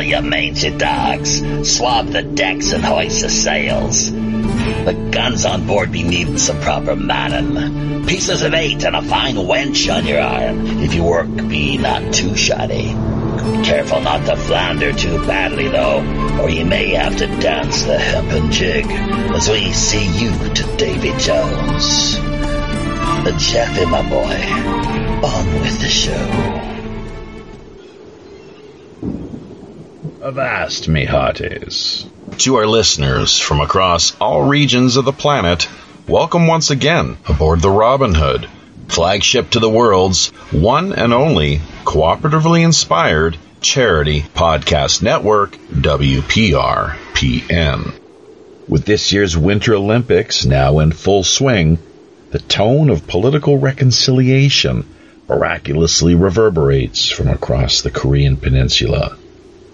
you mangy dogs. Swab the decks and hoist the sails. The guns on board be needing some proper manning. Pieces of 8 and a fine wench on your arm, if your work be not too shoddy. Careful not to flounder too badly, though, or you may have to dance the hempen jig, as we see you to Davy Jones. Jeffy, my boy, on with the show. Avast, me hearties. To our listeners from across all regions of the planet, welcome once again aboard the Robin Hood, flagship to the world's one and only cooperatively inspired charity podcast network, WPRPN. With this year's Winter Olympics now in full swing, the tone of political reconciliation miraculously reverberates from across the Korean Peninsula.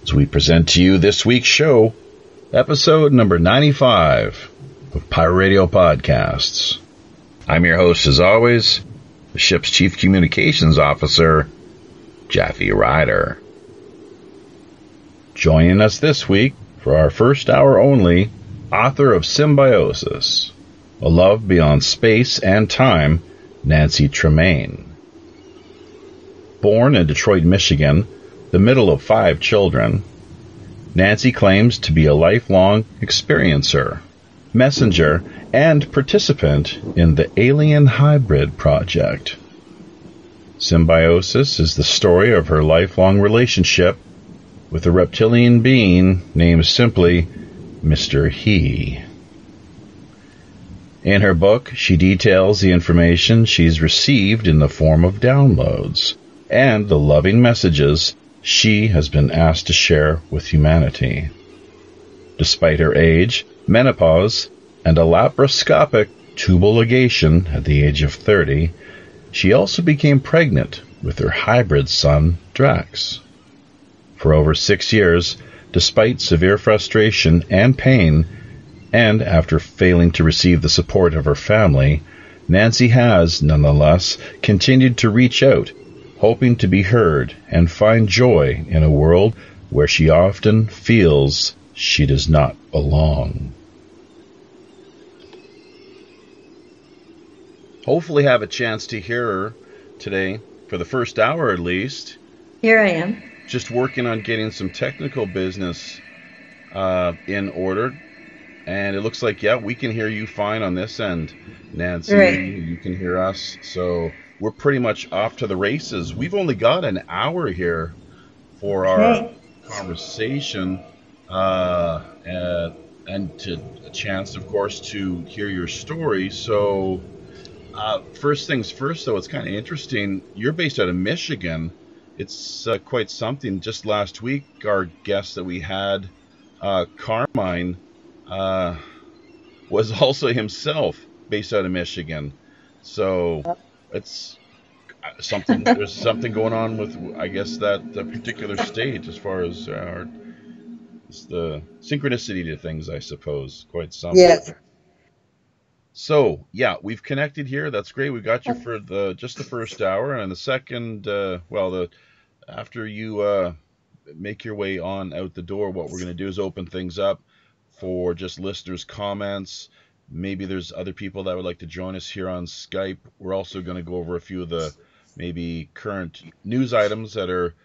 As we present to you this week's show, episode number 95 of Pirate Radio Podcasts. I'm your host, as always, the ship's Chief Communications Officer, Jeffy Ryder. Joining us this week for our first hour only, author of Symbiosis, A Love Beyond Space and Time, Nancy Tremaine. Born in Detroit, Michigan, the middle of 5 children, Nancy claims to be a lifelong experiencer, messenger, and participant in the Alien Hybrid Project. Symbiosis is the story of her lifelong relationship with a reptilian being named simply Mr. He. In her book, she details the information she's received in the form of downloads and the loving messages she has been asked to share with humanity. Despite her age, menopause, and a laparoscopic tubal ligation at the age of 30, she also became pregnant with her hybrid son, Drax. For over 6 years, despite severe frustration and pain, and after failing to receive the support of her family, Nancy has, nonetheless, continued to reach out, hoping to be heard and find joy in a world where she often feels she does not belong. Hopefully have a chance to hear her today, for the first hour at least. Here I am. Just working on getting some technical business in order. And it looks like, yeah, we can hear you fine on this end, Nancy. Right. You can hear us. So we're pretty much off to the races. We've only got an hour here for our conversation and to a chance, of course, to hear your story. So first things first, though, it's kind of interesting. You're based out of Michigan. It's quite something. Just last week, our guest that we had, Carmine, was also himself based out of Michigan. So it's something. There's something going on with, I guess, that particular state as far as it's the synchronicity to things, I suppose. Quite something. Yes. So yeah, we've connected here. That's great. We got you for just the first hour, and the second, after you make your way on out the door, what we're going to do is open things up for just listeners' comments. Maybe there's other people that would like to join us here on Skype. We're also going to go over a few of the maybe current news items that are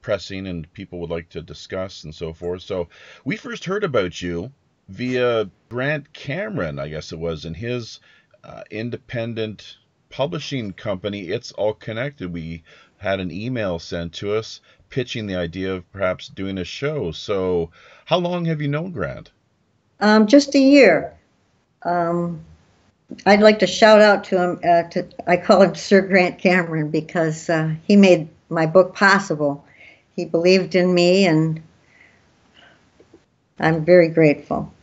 pressing and people would like to discuss and so forth. So we first heard about you via Grant Cameron, I guess it was, in his independent publishing company, It's All Connected. We had an email sent to us pitching the idea of perhaps doing a show. So how long have you known Grant? Just a year. I'd like to shout out to him. I call him Sir Grant Cameron because he made my book possible. He believed in me, and I'm very grateful.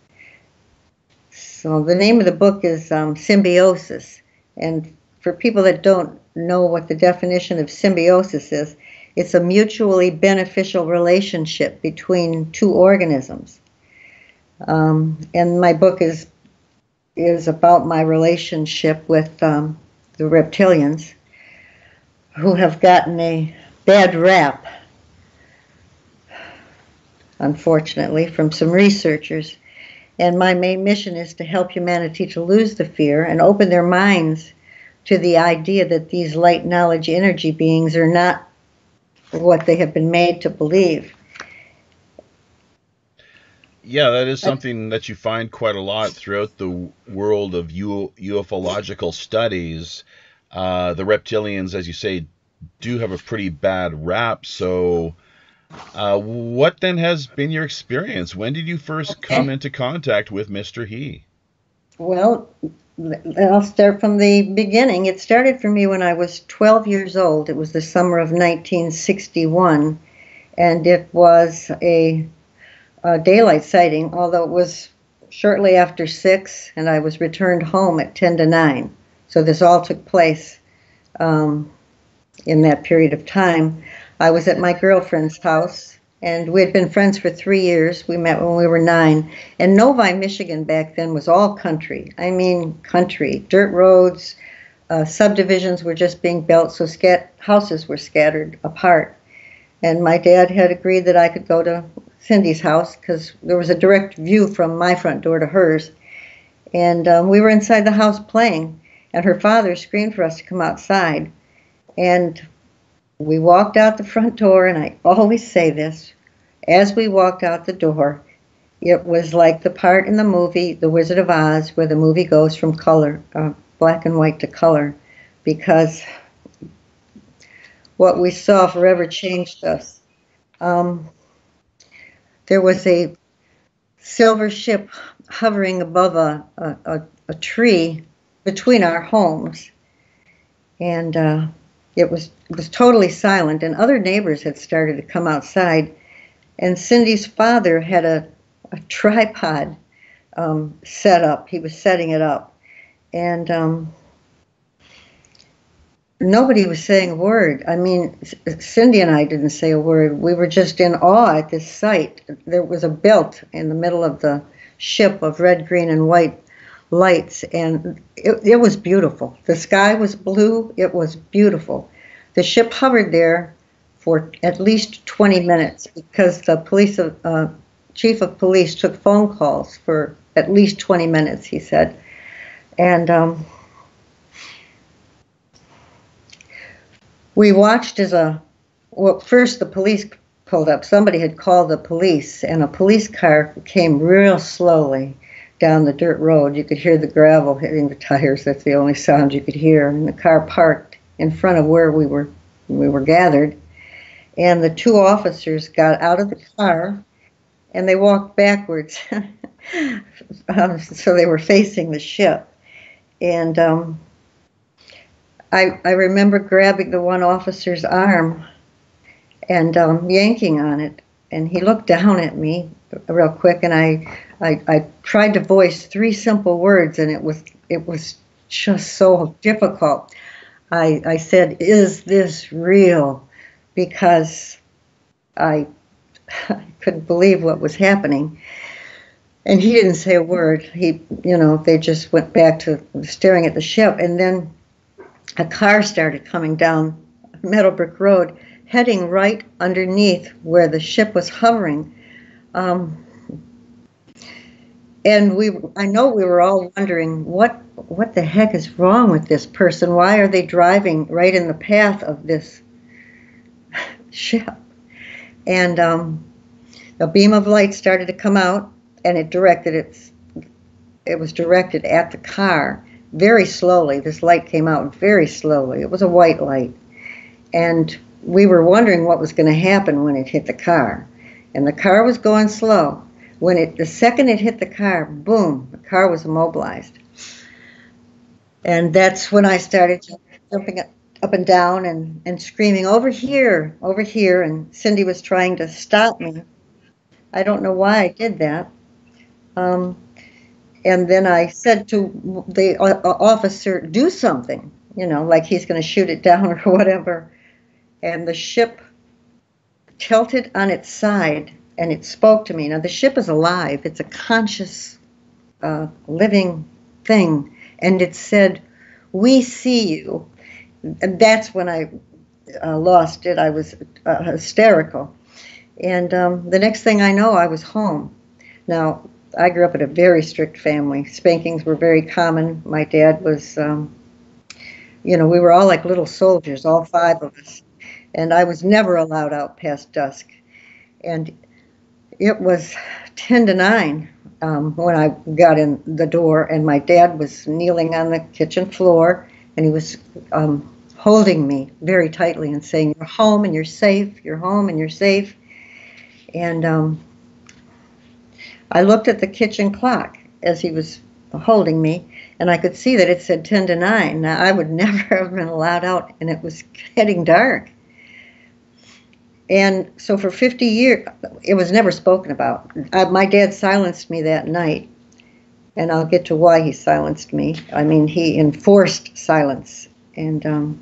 So the name of the book is Symbiosis. And for people that don't know what the definition of symbiosis is, it's a mutually beneficial relationship between two organisms. And my book is about my relationship with the reptilians, who have gotten a bad rap unfortunately, from some researchers. And my main mission is to help humanity to lose the fear and open their minds to the idea that these light knowledge energy beings are not what they have been made to believe. Yeah, that is something that you find quite a lot throughout the world of ufological studies. The reptilians, as you say, do have a pretty bad rap. So, what then has been your experience? When did you first come into contact with Mr. He? Well, I'll start from the beginning. It started for me when I was 12 years old. It was the summer of 1961, and it was a daylight sighting, although it was shortly after 6, and I was returned home at 10 to 9. So this all took place in that period of time. I was at my girlfriend's house, and we had been friends for 3 years. We met when we were 9. And Novi, Michigan back then was all country. I mean country. Dirt roads, subdivisions were just being built, so houses were scattered apart. And my dad had agreed that I could go to Cindy's house because there was a direct view from my front door to hers. And we were inside the house playing, and her father screamed for us to come outside. And we walked out the front door, and I always say this, as we walked out the door, it was like the part in the movie The Wizard of Oz where the movie goes from color, black and white to color, because what we saw forever changed us. There was a silver ship hovering above a tree between our homes, and it was totally silent, and other neighbors had started to come outside, and Cindy's father had a tripod set up. He was setting it up, and nobody was saying a word. I mean, Cindy and I didn't say a word. We were just in awe at this sight. There was a belt in the middle of the ship of red, green, and white lights, and it was beautiful. The sky was blue. It was beautiful. The ship hovered there for at least 20 minutes because the chief of police took phone calls for at least 20 minutes, he said. And we watched as first the police pulled up. Somebody had called the police, and a police car came real slowly down the dirt road. You could hear the gravel hitting the tires. That's the only sound you could hear. And the car parked in front of where we were gathered. And the two officers got out of the car, and they walked backwards. So they were facing the ship. And I remember grabbing the one officer's arm and yanking on it. And he looked down at me real quick, and I tried to voice 3 simple words, and it was just so difficult. I said, "Is this real?" Because I couldn't believe what was happening. And he didn't say a word. They just went back to staring at the ship. And then a car started coming down Meadowbrook Road, heading right underneath where the ship was hovering. And I know we were all wondering, what the heck is wrong with this person? Why are they driving right in the path of this ship? And a beam of light started to come out, and it was directed at the car very slowly. This light came out very slowly. It was a white light. And we were wondering what was going to happen when it hit the car. And the car was going slow. The second it hit the car, boom, the car was immobilized. And that's when I started jumping up and down and screaming, over here, and Cindy was trying to stop me. I don't know why I did that. And then I said to the officer, do something, like he's going to shoot it down or whatever. And the ship tilted on its side, and it spoke to me. Now, the ship is alive. It's a conscious, living thing. And it said, "We see you." And that's when I lost it. I was hysterical. And the next thing I know, I was home. Now, I grew up in a very strict family. Spankings were very common. My dad was, we were all like little soldiers, all five of us. And I was never allowed out past dusk. And it was 10 to 9 when I got in the door, and my dad was kneeling on the kitchen floor, and he was holding me very tightly and saying, "You're home and you're safe, you're home and you're safe." And I looked at the kitchen clock as he was holding me, and I could see that it said 10 to 9. Now, I would never have been allowed out, and it was getting dark. And so for 50 years, it was never spoken about. My dad silenced me that night, and I'll get to why he silenced me. I mean, he enforced silence. And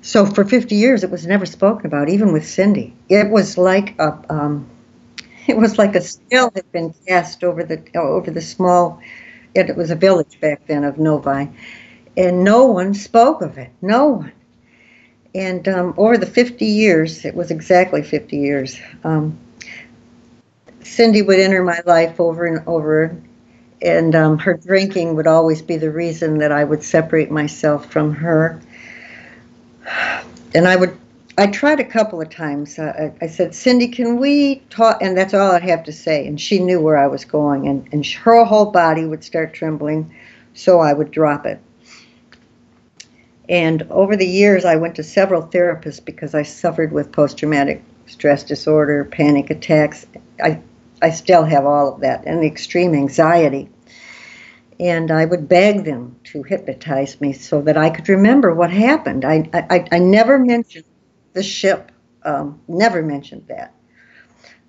so for 50 years, it was never spoken about, even with Cindy. It was like a spell had been cast over the small. It was a village back then of Novi, and no one spoke of it. No one. And over the 50 years, it was exactly 50 years, Cindy would enter my life over and over, and her drinking would always be the reason that I would separate myself from her. And I tried a couple of times. I said, "Cindy, can we talk?" And that's all I'd have to say. And she knew where I was going, and her whole body would start trembling, so I would drop it. And over the years, I went to several therapists because I suffered with post-traumatic stress disorder, panic attacks. I still have all of that, and the extreme anxiety. And I would beg them to hypnotize me so that I could remember what happened. I never mentioned the ship, never mentioned that.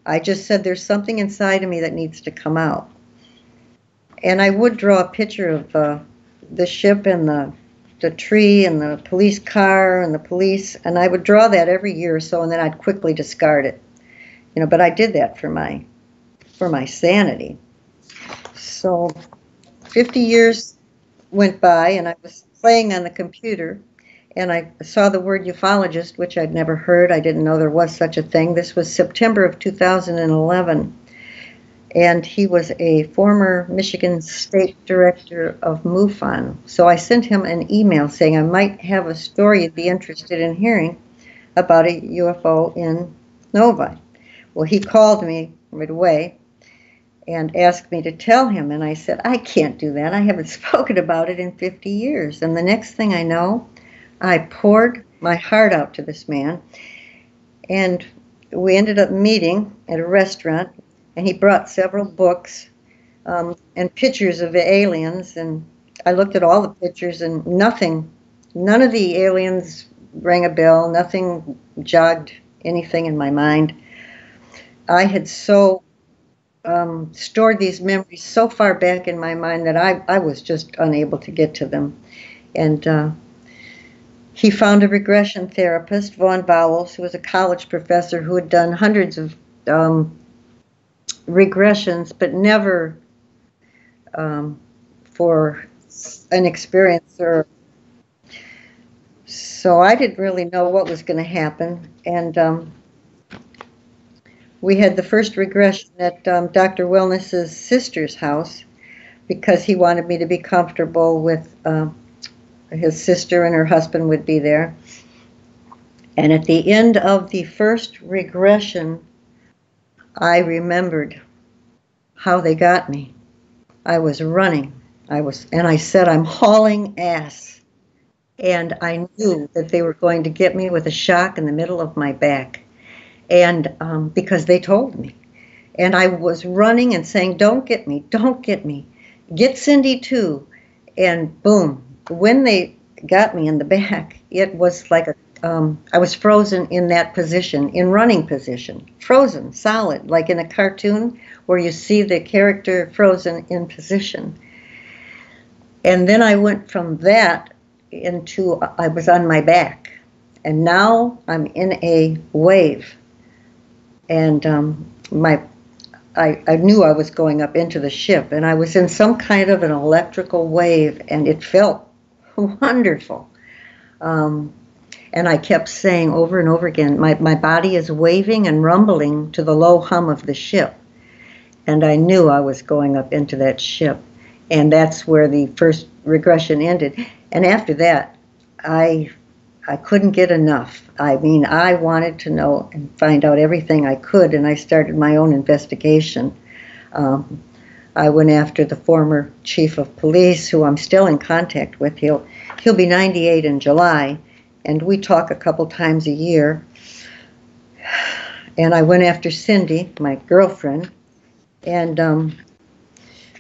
I just said there's something inside of me that needs to come out. And I would draw a picture of the ship and the tree and the police car and the police, and I would draw that every year or so, and then I'd quickly discard it. But I did that for my sanity. So 50 years went by, and I was playing on the computer, and I saw the word ufologist, which I'd never heard. I didn't know there was such a thing. This was September of 2011. And he was a former Michigan State Director of MUFON. So I sent him an email saying I might have a story you'd be interested in hearing about a UFO in Novi. Well, he called me right away and asked me to tell him, and I said, "I can't do that. I haven't spoken about it in 50 years. And the next thing I know, I poured my heart out to this man, and we ended up meeting at a restaurant. And he brought several books and pictures of the aliens, and I looked at all the pictures, and none of the aliens rang a bell, nothing jogged anything in my mind. I had so stored these memories so far back in my mind that I was just unable to get to them. And he found a regression therapist, Vaughn Bowles, who was a college professor who had done hundreds of regressions, but never for an experiencer. So I didn't really know what was going to happen. And we had the first regression at Dr. Wellness's sister's house because he wanted me to be comfortable with his sister, and her husband would be there. And at the end of the first regression, I remembered how they got me. I was running. And I said, "I'm hauling ass." And I knew that they were going to get me with a shock in the middle of my back. And because they told me. And I was running and saying, "Don't get me, don't get me. Get Cindy too." And boom, when they got me in the back, it was like I was frozen in that position, in running position, frozen, solid, like in a cartoon where you see the character frozen in position. And then I went from that into, I was on my back, and now I'm in a wave. And I knew I was going up into the ship, and I was in some kind of an electrical wave, and it felt wonderful. And I kept saying over and over again, my body is waving and rumbling to the low hum of the ship. And I knew I was going up into that ship. And that's where the first regression ended. And after that, I couldn't get enough. I mean, I wanted to know and find out everything I could, and I started my own investigation. I went after the former chief of police, who I'm still in contact with. He'll be 98 in July, and we talk a couple times a year. And I went after Cindy, my girlfriend, and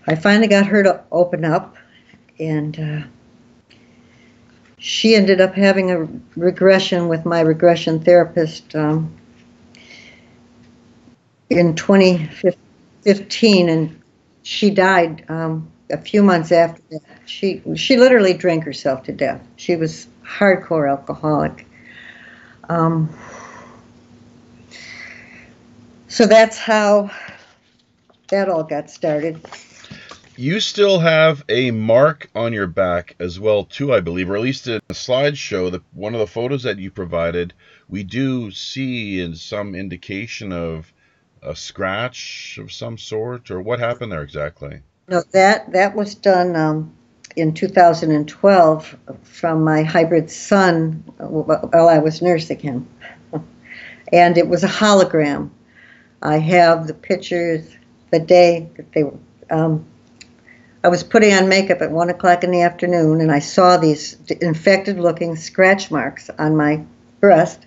I finally got her to open up, and she ended up having a regression with my regression therapist in 2015, and she died a few months after that. She literally drank herself to death. She was hardcore alcoholic. So that's how that all got started. You still have a mark on your back as well, too, I believe, or at least in the slideshow, one of the photos that you provided, we do see in some indication of a scratch of some sort, or what happened there exactly? No, that was done in 2012 from my hybrid son while I was nursing him. And it was a hologram. I have the pictures the day that they were... I was putting on makeup at 1 o'clock in the afternoon, and I saw these infected-looking scratch marks on my breast.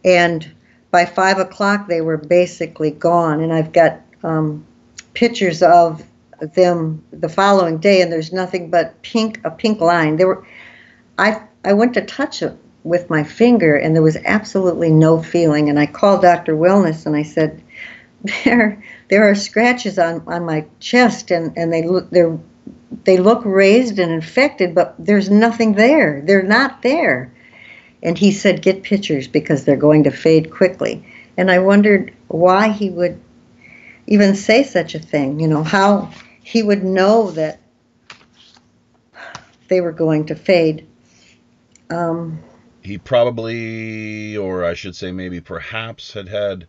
And by 5 o'clock, they were basically gone. And I've got pictures of them the following day, and there's nothing but a pink line. I went to touch it with my finger, and there was absolutely no feeling. And I called Dr. Wellness, and I said, there are scratches on my chest, and they look raised and infected, but there's nothing there. They're not there. And he said, get pictures because they're going to fade quickly. And I wondered why he would even say such a thing, how he would know that they were going to fade. He probably, or I should say maybe perhaps, had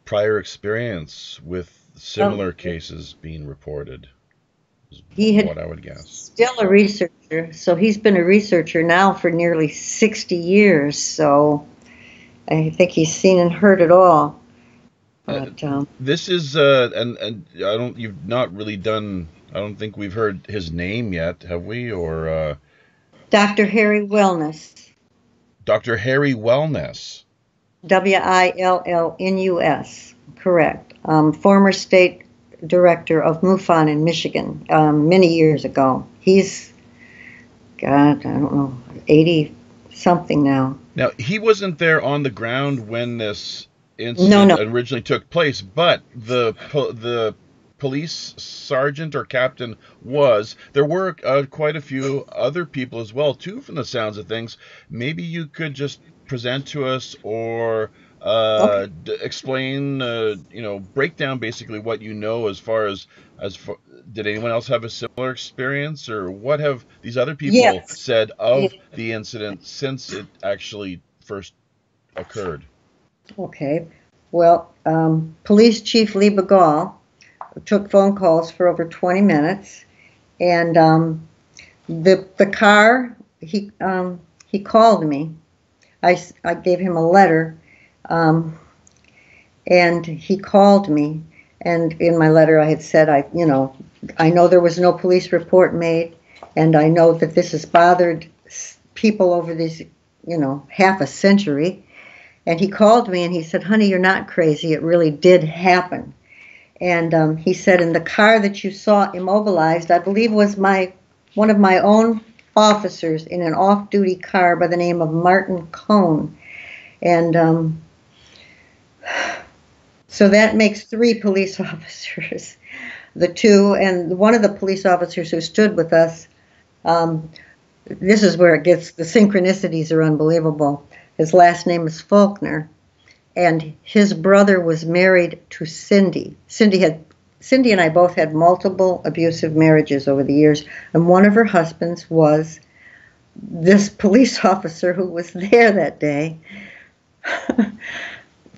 prior experience with similar cases being reported. He had what I would guess. Still a researcher, so he's been a researcher now for nearly 60 years. So I think he's seen and heard it all. But, this is and you've not really done. I don't think we've heard his name yet, have we? Or Dr. Harry Wellness. Dr. Harry Wellness. Willnus, correct. Former state director of MUFON in Michigan many years ago. He's, God, I don't know, 80-something now. Now, he wasn't there on the ground when this incident originally took place, but the police sergeant or captain was. There were quite a few other people as well, too, from the sounds of things. Maybe you could just present to us or explain, break down basically what you know as far as did anyone else have a similar experience, or what have these other people said of the incident since it actually first occurred? Okay. Well, Police Chief Lee Begall took phone calls for over 20 minutes, and the car, he called me. I gave him a letter, and he called me, and in my letter I had said, I know there was no police report made, and I know that this has bothered people over these, half a century. And he called me and he said, honey, you're not crazy. It really did happen. And he said, in the car that you saw immobilized, I believe was one of my own officers in an off-duty car by the name of Martin Cohn. And so that makes 3 police officers. The 2, and one of the police officers who stood with us, this is where it gets, the synchronicities are unbelievable. His last name is Faulkner, and his brother was married to Cindy. Cindy and I both had multiple abusive marriages over the years, and one of her husbands was this police officer who was there that day,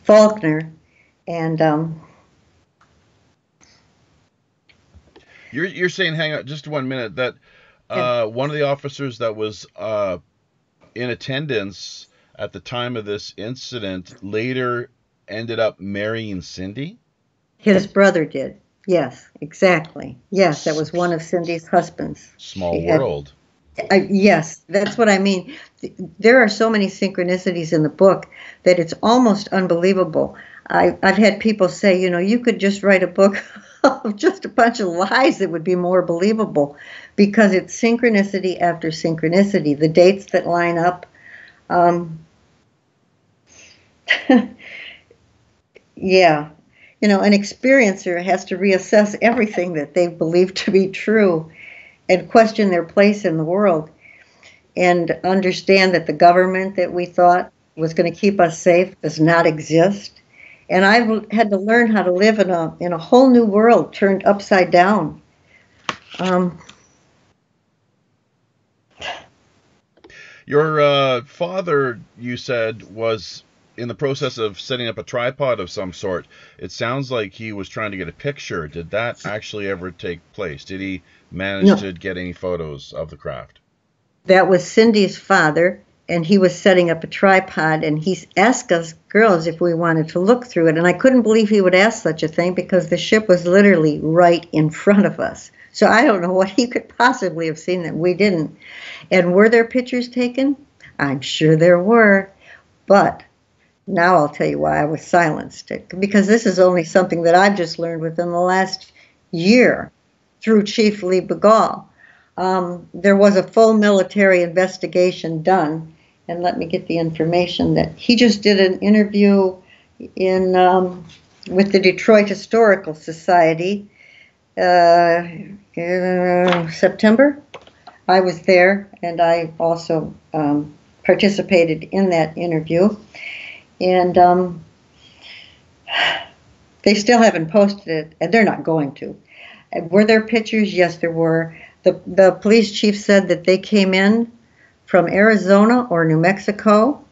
Faulkner, and you're saying, hang on just 1 minute, that one of the officers that was in attendance at the time of this incident later ended up marrying Cindy? his brother did. Yes, exactly. Yes, that was one of Cindy's husbands. Small world. Yes, that's what I mean. There are so many synchronicities in the book that it's almost unbelievable. I've had people say, you could just write a book of just a bunch of lies that would be more believable, because it's synchronicity after synchronicity. The dates that line up. Yeah. An experiencer has to reassess everything that they believe to be true and question their place in the world and understand that the government that we thought was going to keep us safe does not exist. And I've had to learn how to live in a whole new world turned upside down. Your father, you said, was in the process of setting up a tripod of some sort. It sounds like he was trying to get a picture. Did that actually ever take place? Did he manage to get any photos of the craft? That was Cindy's father, and he was setting up a tripod, and he asked us girls if we wanted to look through it. And I couldn't believe he would ask such a thing, because the ship was literally right in front of us. So I don't know what he could possibly have seen that we didn't. And were there pictures taken? I'm sure there were. But now I'll tell you why I was silenced. Because this is only something that I've just learned within the last year through Chief Lee Begall. There was a full military investigation done. And let me get the information that he just did an interview with the Detroit Historical Society in September. I was there, and I also participated in that interview. And they still haven't posted it, and they're not going to. Were there pictures? Yes, there were. The police chief said that they came in from Arizona or New Mexico,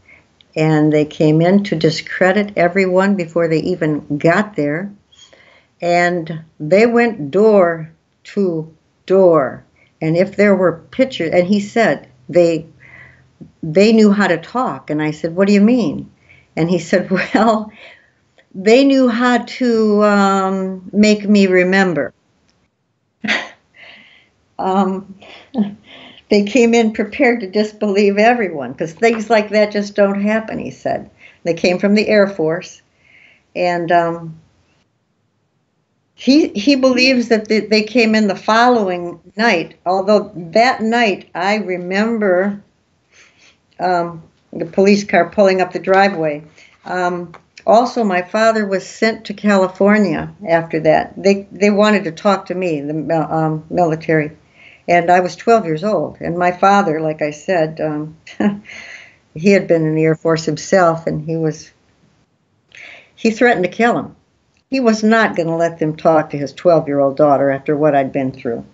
and they came in to discredit everyone before they even got there. And they went door to door. And if there were pictures, and he said they knew how to talk. And I said, what do you mean? And he said, well, they knew how to make me remember. They came in prepared to disbelieve everyone, because things like that just don't happen, he said. They came from the Air Force. And he believes that they came in the following night, although that night I remember the police car pulling up the driveway. Also, my father was sent to California after that. They wanted to talk to me, the military, and I was 12 years old. And my father, like I said, he had been in the Air Force himself, and he threatened to kill him. He was not going to let them talk to his 12-year-old daughter after what I'd been through.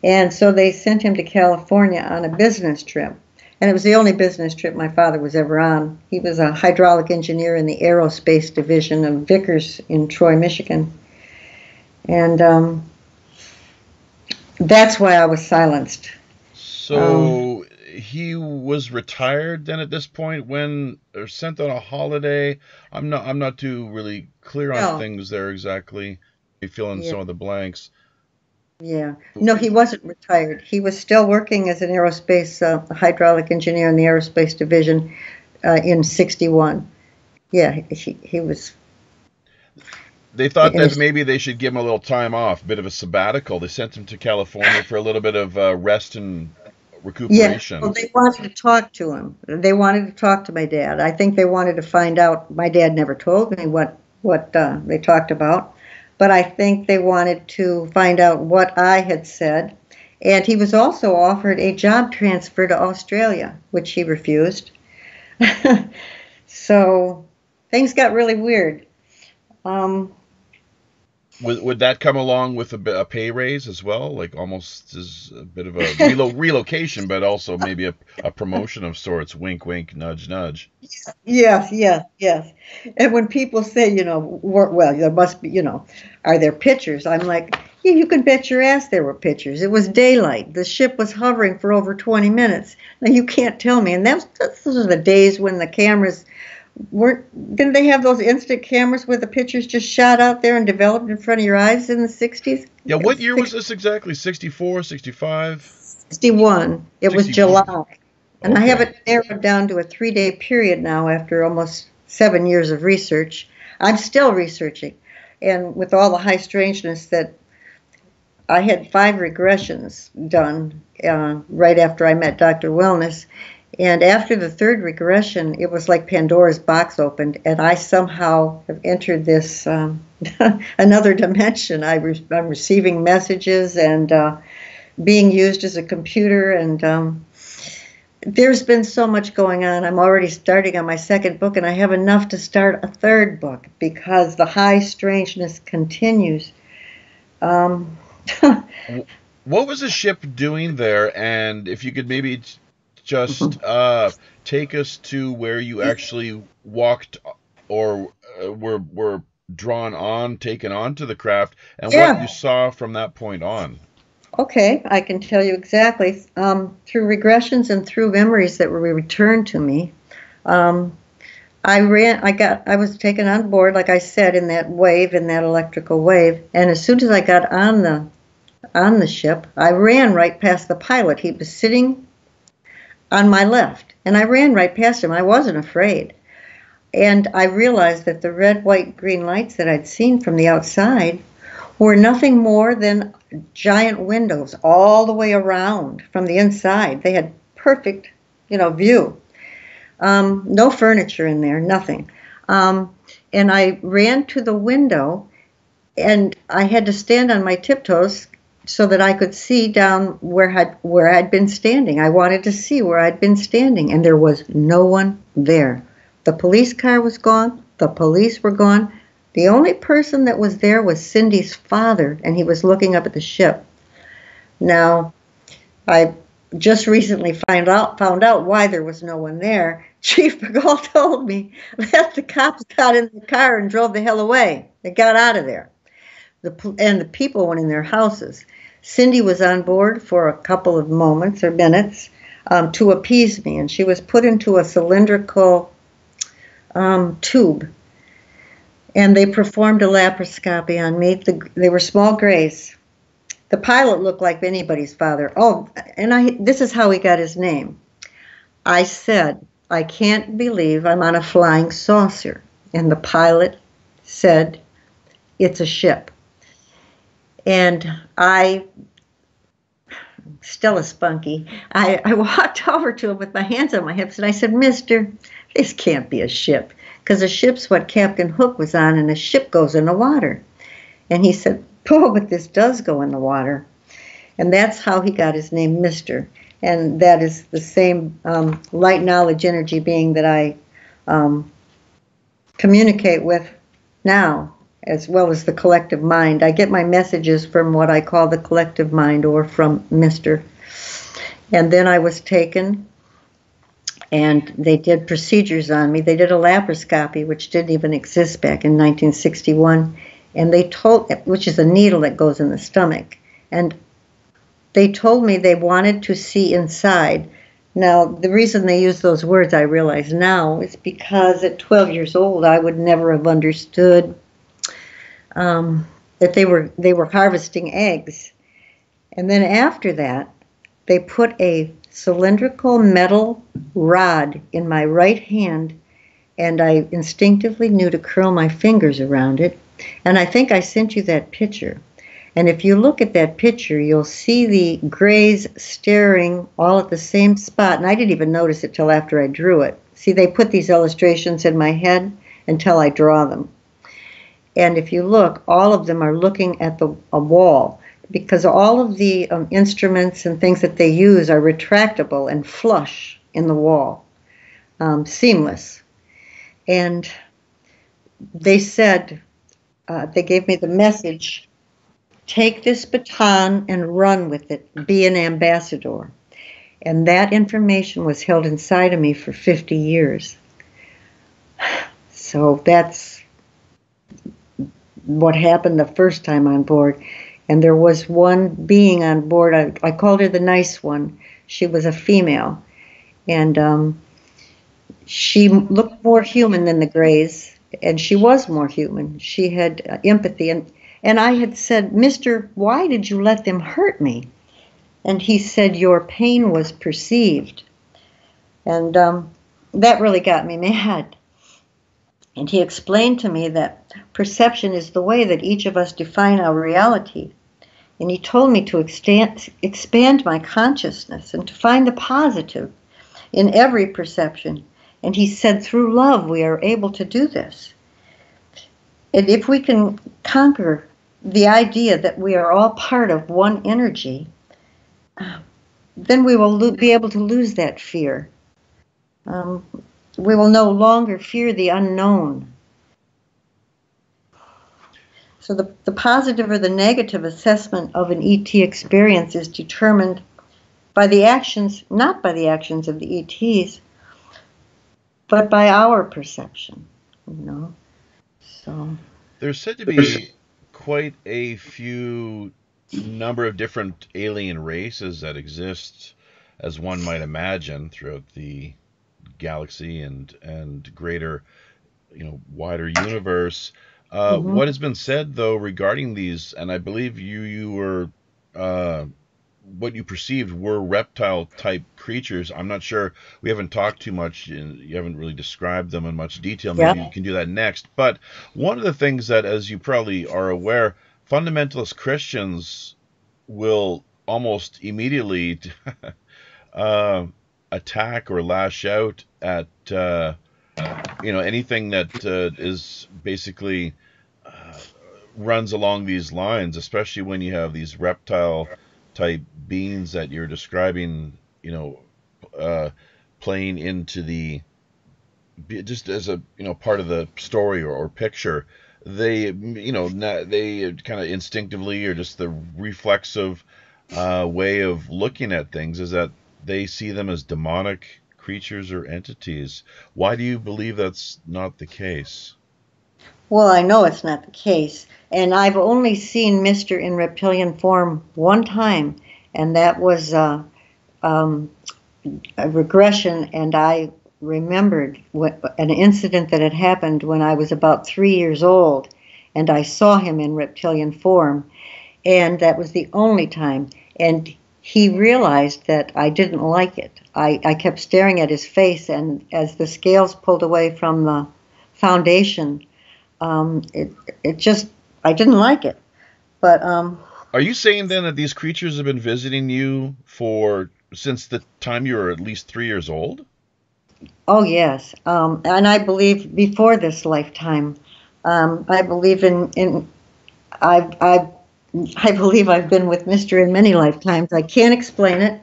And so they sent him to California on a business trip. And it was the only business trip my father was ever on. He was a hydraulic engineer in the aerospace division of Vickers in Troy, Michigan. And that's why I was silenced. So he was retired then at this point, when, or sent on a holiday? I'm not too really clear on things there exactly. You fill in some of the blanks. Yeah. No, he wasn't retired. He was still working as an aerospace hydraulic engineer in the aerospace division in '61. Yeah, he was. They thought that maybe they should give him a little time off, a bit of a sabbatical. They sent him to California for a little bit of rest and recuperation. Yeah, well, they wanted to talk to him. They wanted to talk to my dad. I think they wanted to find out. My dad never told me what they talked about. But I think they wanted to find out what I had said. And he was also offered a job transfer to Australia, which he refused. So things got really weird. Would that come along with a pay raise as well? Like almost as a bit of a relocation, but also maybe a promotion of sorts. Wink, wink, nudge, nudge. Yes, yes, yes. And when people say, well, there must be, are there pictures? I'm like, yeah, you can bet your ass there were pictures. It was daylight. The ship was hovering for over 20 minutes. Now you can't tell me. And those are the days when the cameras didn't they have those instant cameras where the pictures just shot out there and developed in front of your eyes in the 60s? Yeah, what year was this exactly? 64, 65? 61. It was 61. July. And I have it narrowed down to a 3-day period now after almost 7 years of research. I'm still researching. And with all the high strangeness that I had 5 regressions done right after I met Dr. Wellness. And after the 3rd regression, it was like Pandora's box opened, and I somehow have entered this another dimension. I'm receiving messages and being used as a computer, and there's been so much going on. I'm already starting on my 2nd book, and I have enough to start a 3rd book because the high strangeness continues. What was the ship doing there? And if you could maybe just take us to where you actually walked or were taken on to the craft, and what you saw from that point on. Okay, I can tell you exactly. Through regressions and through memories that were returned to me, I was taken on board, like I said, in that electrical wave, and as soon as I got on the ship, I ran right past the pilot. He was sitting on my left, and I ran right past him. I wasn't afraid. And I realized that the red, white, green lights that I'd seen from the outside were nothing more than giant windows all the way around from the inside. They had perfect, view. No furniture in there, nothing. And I ran to the window, and I had to stand on my tiptoes so that I could see down where I'd been standing. I wanted to see where I'd been standing, and there was no one there. The police car was gone. The police were gone. The only person that was there was Cindy's father, and he was looking up at the ship. Now, I just recently found out why there was no one there. Chief Bagall told me that the cops got in the car and drove the hell away. They got out of there. And the people went in their houses. Cindy was on board for a couple of moments or minutes to appease me, and she was put into a cylindrical tube, and they performed a laparoscopy on me. They were small grays. The pilot looked like anybody's father. Oh, and this is how he got his name. I said, I can't believe I'm on a flying saucer. And the pilot said, it's a ship. And still a spunky, I walked over to him with my hands on my hips, and I said, Mister, this can't be a ship, because a ship's what Captain Hook was on, and a ship goes in the water. And he said, oh, but this does go in the water. And that's how he got his name, Mister. And that is the same light knowledge energy being that I communicate with now, as well as the collective mind. I get my messages from what I call the collective mind, or from Mr. And then I was taken, and they did procedures on me. They did a laparoscopy, which didn't even exist back in 1961, and which is a needle that goes in the stomach. And they told me they wanted to see inside. Now, the reason they use those words, I realize now, is because at 12 years old, I would never have understood that they were harvesting eggs. And then after that, they put a cylindrical metal rod in my right hand, and I instinctively knew to curl my fingers around it. And I think I sent you that picture. And if you look at that picture, you'll see the grays staring all at the same spot. And I didn't even notice it till after I drew it. See, they put these illustrations in my head until I draw them. And if you look, all of them are looking at a wall, because all of the instruments and things that they use are retractable and flush in the wall, seamless. And they said, they gave me the message, take this baton and run with it, be an ambassador. And that information was held inside of me for 50 years. So that's what happened the first time on board. And there was one being on board, I called her the nice one. She was a female. And she looked more human than the Greys, and she was more human. She had empathy. And I had said, Mister, why did you let them hurt me? And he said, your pain was perceived. And that really got me mad. And he explained to me that perception is the way that each of us define our reality. And he told me to expand my consciousness and to find the positive in every perception. And he said, through love, we are able to do this. And if we can conquer the idea that we are all part of one energy, then we will be able to lose that fear. We will no longer fear the unknown. So the positive or the negative assessment of an ET experience is determined by the actions, not by the actions of the ETs, but by our perception, you know. So there's said to be quite a few number of different alien races that exist, as one might imagine, throughout the galaxy and greater, wider universe. What has been said though regarding these, and I believe you were what you perceived were reptile type creatures. I'm not sure, we haven't talked too much, you haven't really described them in much detail. Maybe you can do that next. But one of the things that, as you probably are aware, fundamentalist Christians will almost immediately attack or lash out at anything that is basically runs along these lines, especially when you have these reptile type beings that you're describing, playing into the, just as a part of the story or picture. They they kind of instinctively, or just the reflexive way of looking at things, is that they see them as demonic creatures or entities. Why do you believe that's not the case? Well, I know it's not the case, and I've only seen Mr. in reptilian form one time, and that was a regression, and I remembered an incident that had happened when I was about 3 years old, and I saw him in reptilian form, and that was the only time, and he realized that I didn't like it. I kept staring at his face, and as the scales pulled away from the foundation, it just, I didn't like it. But are you saying then that these creatures have been visiting you since the time you were at least 3 years old? Oh yes, and I believe before this lifetime. I believe I believe I've been with Mr. in many lifetimes. I can't explain it.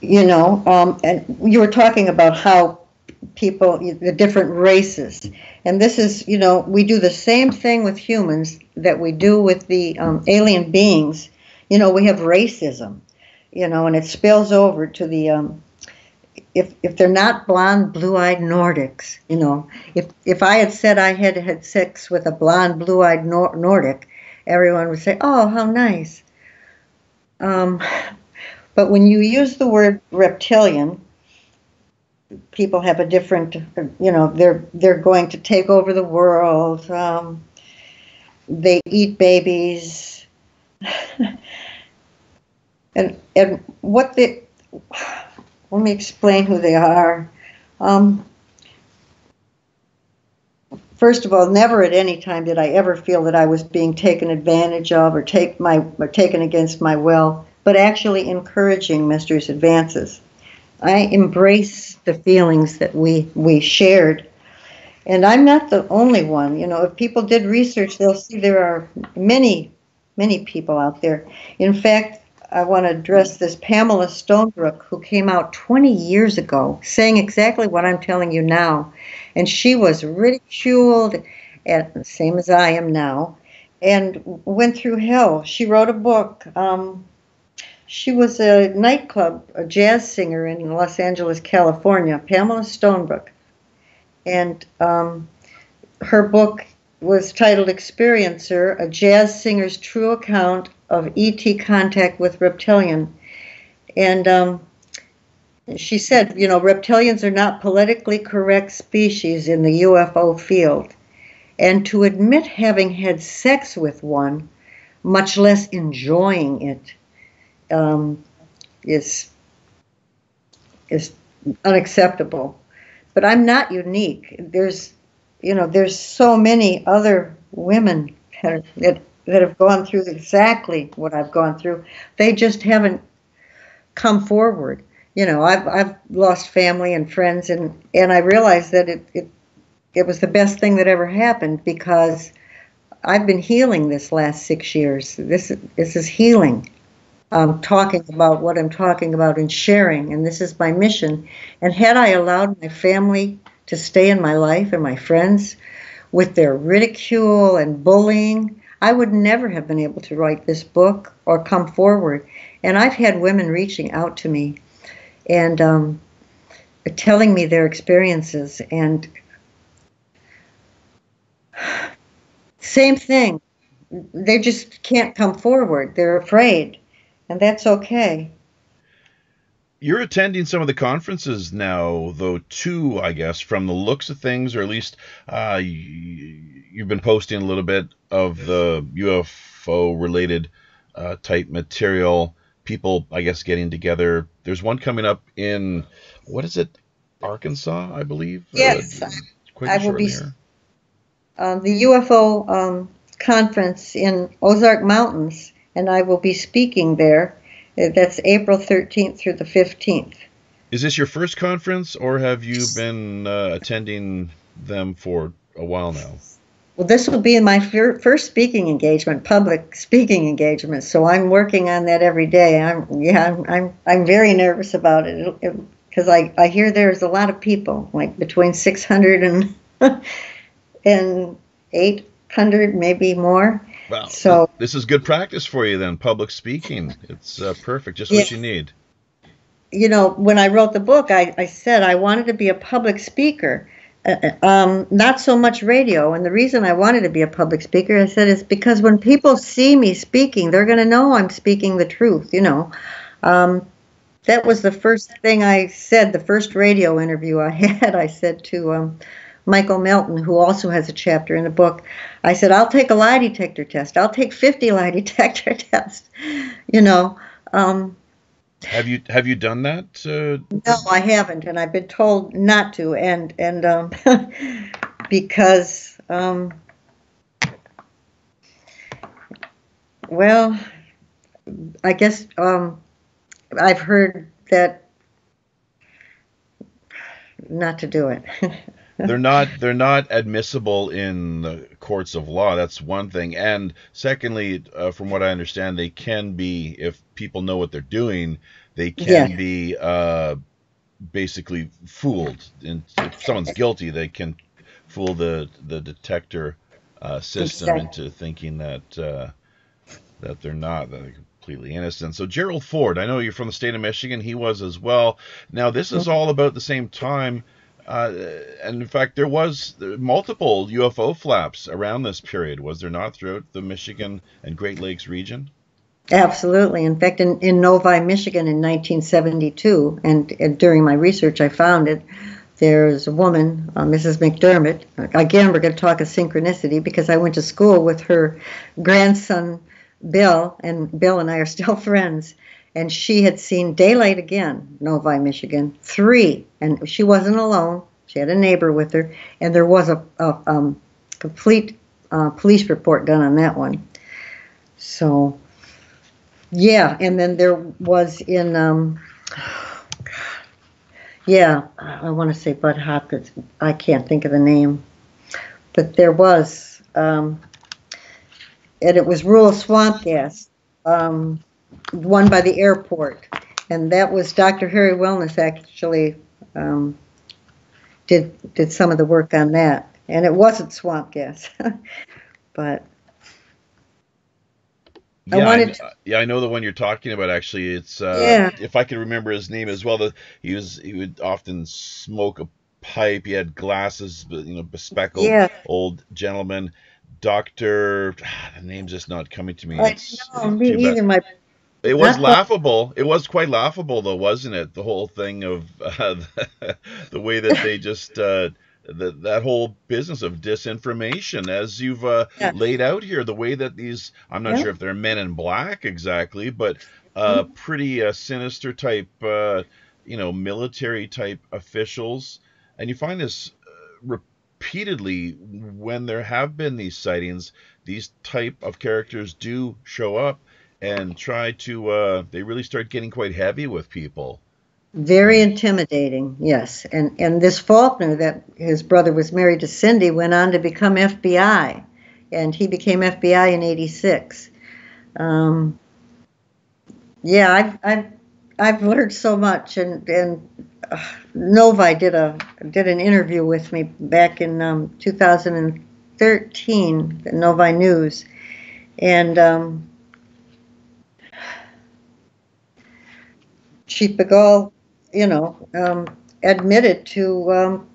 And you were talking about how people, the different races, and this is, we do the same thing with humans that we do with the alien beings. We have racism, and it spills over to the, if they're not blonde, blue-eyed Nordics, if I had said I had sex with a blonde, blue-eyed Nordic, everyone would say, oh, how nice. But when you use the word reptilian, people have a different, they're going to take over the world. They eat babies. and let me explain who they are. First of all, never at any time did I ever feel that I was being taken advantage of or taken against my will, but actually encouraging Mister's advances. I embrace the feelings that we shared. And I'm not the only one. If people did research, they'll see there are many, many people out there. In fact, I want to address this Pamela Stonebrook, who came out 20 years ago saying exactly what I'm telling you now. And she was ridiculed, and same as I am now, and went through hell. She wrote a book. She was a a jazz singer in Los Angeles, California, Pamela Stonebrook. And her book was titled Experiencer, a jazz singer's true account of ET contact with Reptilian. And she said, you know, reptilians are not politically correct species in the UFO field. And to admit having had sex with one, much less enjoying it, is unacceptable. But I'm not unique. There's so many other women that have gone through exactly what I've gone through. They just haven't come forward. You know, I've lost family and friends, and I realized that it was the best thing that ever happened, because I've been healing this last 6 years. This is healing. Talking about what I'm talking about and sharing, and this is my mission. And had I allowed my family to stay in my life and my friends with their ridicule and bullying, I would never have been able to write this book or come forward. And I've had women reaching out to me and telling me their experiences, and same thing. They just can't come forward. They're afraid. And that's okay. You're attending some of the conferences now, though, too, I guess, from the looks of things, or at least you've been posting a little bit of the UFO-related type material. People, I guess, getting together. There's one coming up in, what is it, Arkansas, I believe? Yes, I will be. The UFO conference in Ozark Mountains, and I will be speaking there. That's April 13th through the 15th. Is this your first conference, or have you been attending them for a while now? Well, this will be my first speaking engagement, public speaking engagement. So I'm working on that every day. I'm very nervous about it, because I hear there's a lot of people, like between 600 and 800, maybe more. Well, so this is good practice for you then, public speaking. It's perfect, just what you need. You know, when I wrote the book, I said I wanted to be a public speaker, not so much radio. And the reason I wanted to be a public speaker, I said, is because when people see me speaking, they're going to know I'm speaking the truth, you know. That was the first thing I said, the first radio interview I had. I said to Michael Melton, who also has a chapter in the book, I said, I'll take a lie detector test. I'll take 50 lie detector tests, you know. Have you done that? No, I haven't, and I've been told not to, and because, well, I guess I've heard that not to do it. They're not admissible in the courts of law. That's one thing. And secondly, from what I understand, they can be, if people know what they're doing, they can be basically fooled. And if someone's guilty, they can fool the detector system into thinking that they're not. That they're completely innocent. So Gerald Ford, I know you're from the state of Michigan. He was as well. Now, this is all about the same time. And in fact, there was multiple UFO flaps around this period, was there not, throughout the Michigan and Great Lakes region? Absolutely. In fact, in Novi, Michigan in 1972, and during my research I found it, there's a woman, Mrs. McDermott. Again, we're going to talk of synchronicity, because I went to school with her grandson, Bill, and Bill and I are still friends. And she had seen daylight again, Novi, Michigan, 3. And she wasn't alone. She had a neighbor with her. And there was a complete police report done on that one. So, yeah. And then there was in, I want to say Bud Hopkins. I can't think of the name. But there was, and it was rural swamp gas. one by the airport, and that was Dr. Harry Wellness actually did some of the work on that, and it wasn't swamp gas, but I Yeah, wanted to, I know the one you're talking about. Actually, it's yeah, if I can remember his name as well. He would often smoke a pipe. He had glasses, bespectacled yeah. old gentleman. Doctor, the name's just not coming to me. I It's know, too me bad. either. My It was not quite. laughable. It was quite laughable, though, wasn't it? The whole thing of the way that they just that whole business of disinformation, as you've Yeah, laid out here, the way that these, I'm not yeah. sure if they're men in black exactly, but Mhm. pretty sinister type, military type officials, and you find this repeatedly when there have been these sightings. These type of characters do show up and try to they really start getting quite heavy with people. Very intimidating, yes. And this Faulkner, that his brother was married to Cindy, went on to become FBI, and he became FBI in '86. Um, yeah, I've learned so much, and Novi did an interview with me back in 2013, the Novi News, and Chief Begall, admitted to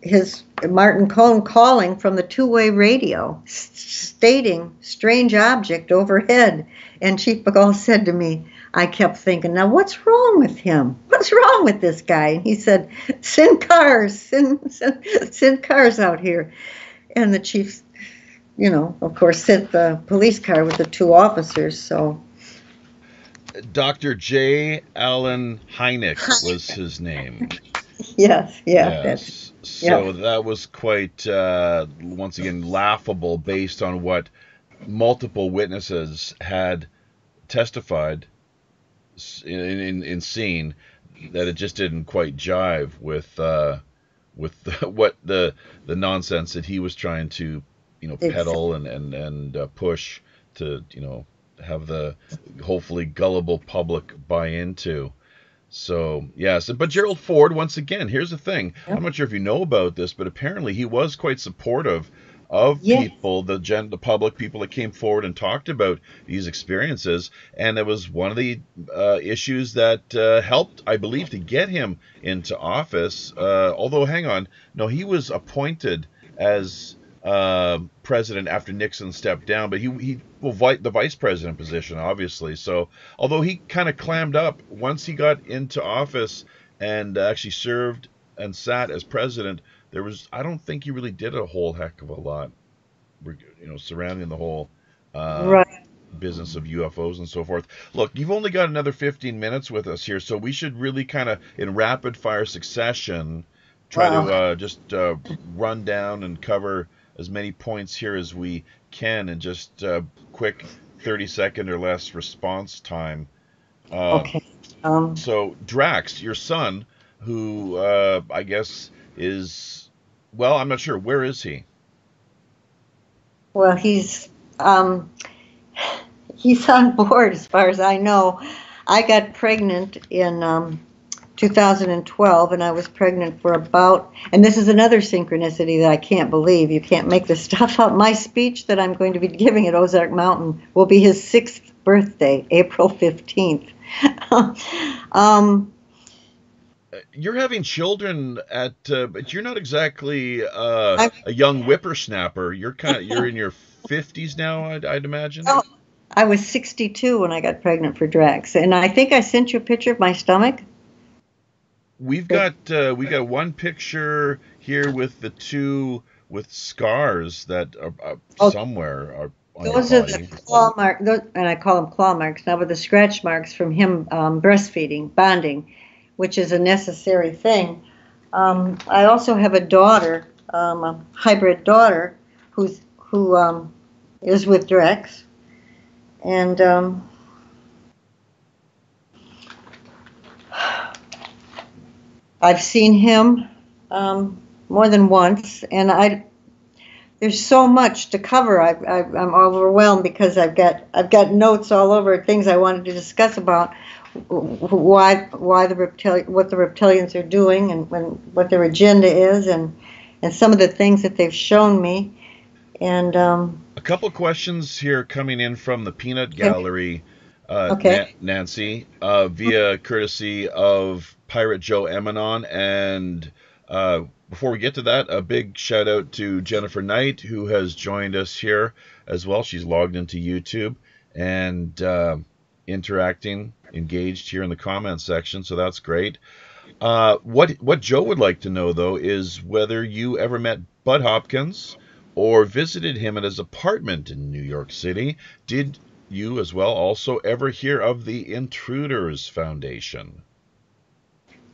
his Martin Cohn calling from the two-way radio, stating strange object overhead. And Chief Begall said to me, I kept thinking, now what's wrong with him? What's wrong with this guy? And he said, send cars, send cars out here. And the chief, of course, sent the police car with the two officers. So Dr. J. Allen Hynek was his name. yes, yeah, that's Yes. yeah. So that was quite, once again, laughable based on what multiple witnesses had testified in scene, that it just didn't quite jive with what the nonsense that he was trying to peddle and push to have the hopefully gullible public buy into. So yes, but Gerald Ford, once again, here's the thing. I'm not sure if you know about this, but apparently he was quite supportive of Yeah, people, the public, people that came forward and talked about these experiences, and it was one of the issues that helped, I believe, to get him into office. Although, hang on, no, he was appointed as president after Nixon stepped down, but he well, the vice president position, obviously. So although he kind of clammed up once he got into office and actually served and sat as president, I don't think he really did a whole heck of a lot, surrounding the whole uh, right. business of UFOs and so forth. Look, you've only got another 15 minutes with us here, so we should really kind of, in rapid fire succession, try to Wow. just run down and cover as many points here as we can in just quick 30-second or less response time. Um, Okay. Um, so Drax, your son, who I guess is, well, I'm not sure. Where is he? well, he's on board as far as I know. I got pregnant in 2012, and I was pregnant for about, and this is another synchronicity that I can't believe. You can't make this stuff up. My speech that I'm going to be giving at Ozark Mountain will be his 6th birthday, April 15th. um, You're having children but you're not exactly I, a young whippersnapper. You're in your 50s now, I'd imagine. oh, I was 62 when I got pregnant for Drax, and I think I sent you a picture of my stomach. We got one picture here with the two with scars that are Oh, somewhere are on your those are the body. claw marks, and I call them claw marks now, but the scratch marks from him breastfeeding, bonding, which is a necessary thing. I also have a daughter, a hybrid daughter, who is with Drax, and I've seen him more than once, and there's so much to cover. I'm overwhelmed because I've got notes all over things I wanted to discuss about why what the reptilians are doing and what their agenda is and some of the things that they've shown me. And a couple questions here coming in from the Peanut Gallery, okay. Nancy, via courtesy of Pirate Joe Emanon. And before we get to that, a big shout out to Jennifer Knight, who has joined us here as well. She's logged into YouTube and interacting, engaged here in the comments section, so that's great. What Joe would like to know, though, is whether you ever met Bud Hopkins or visited him at his apartment in New York City. Did you as well also ever hear of the Intruders Foundation?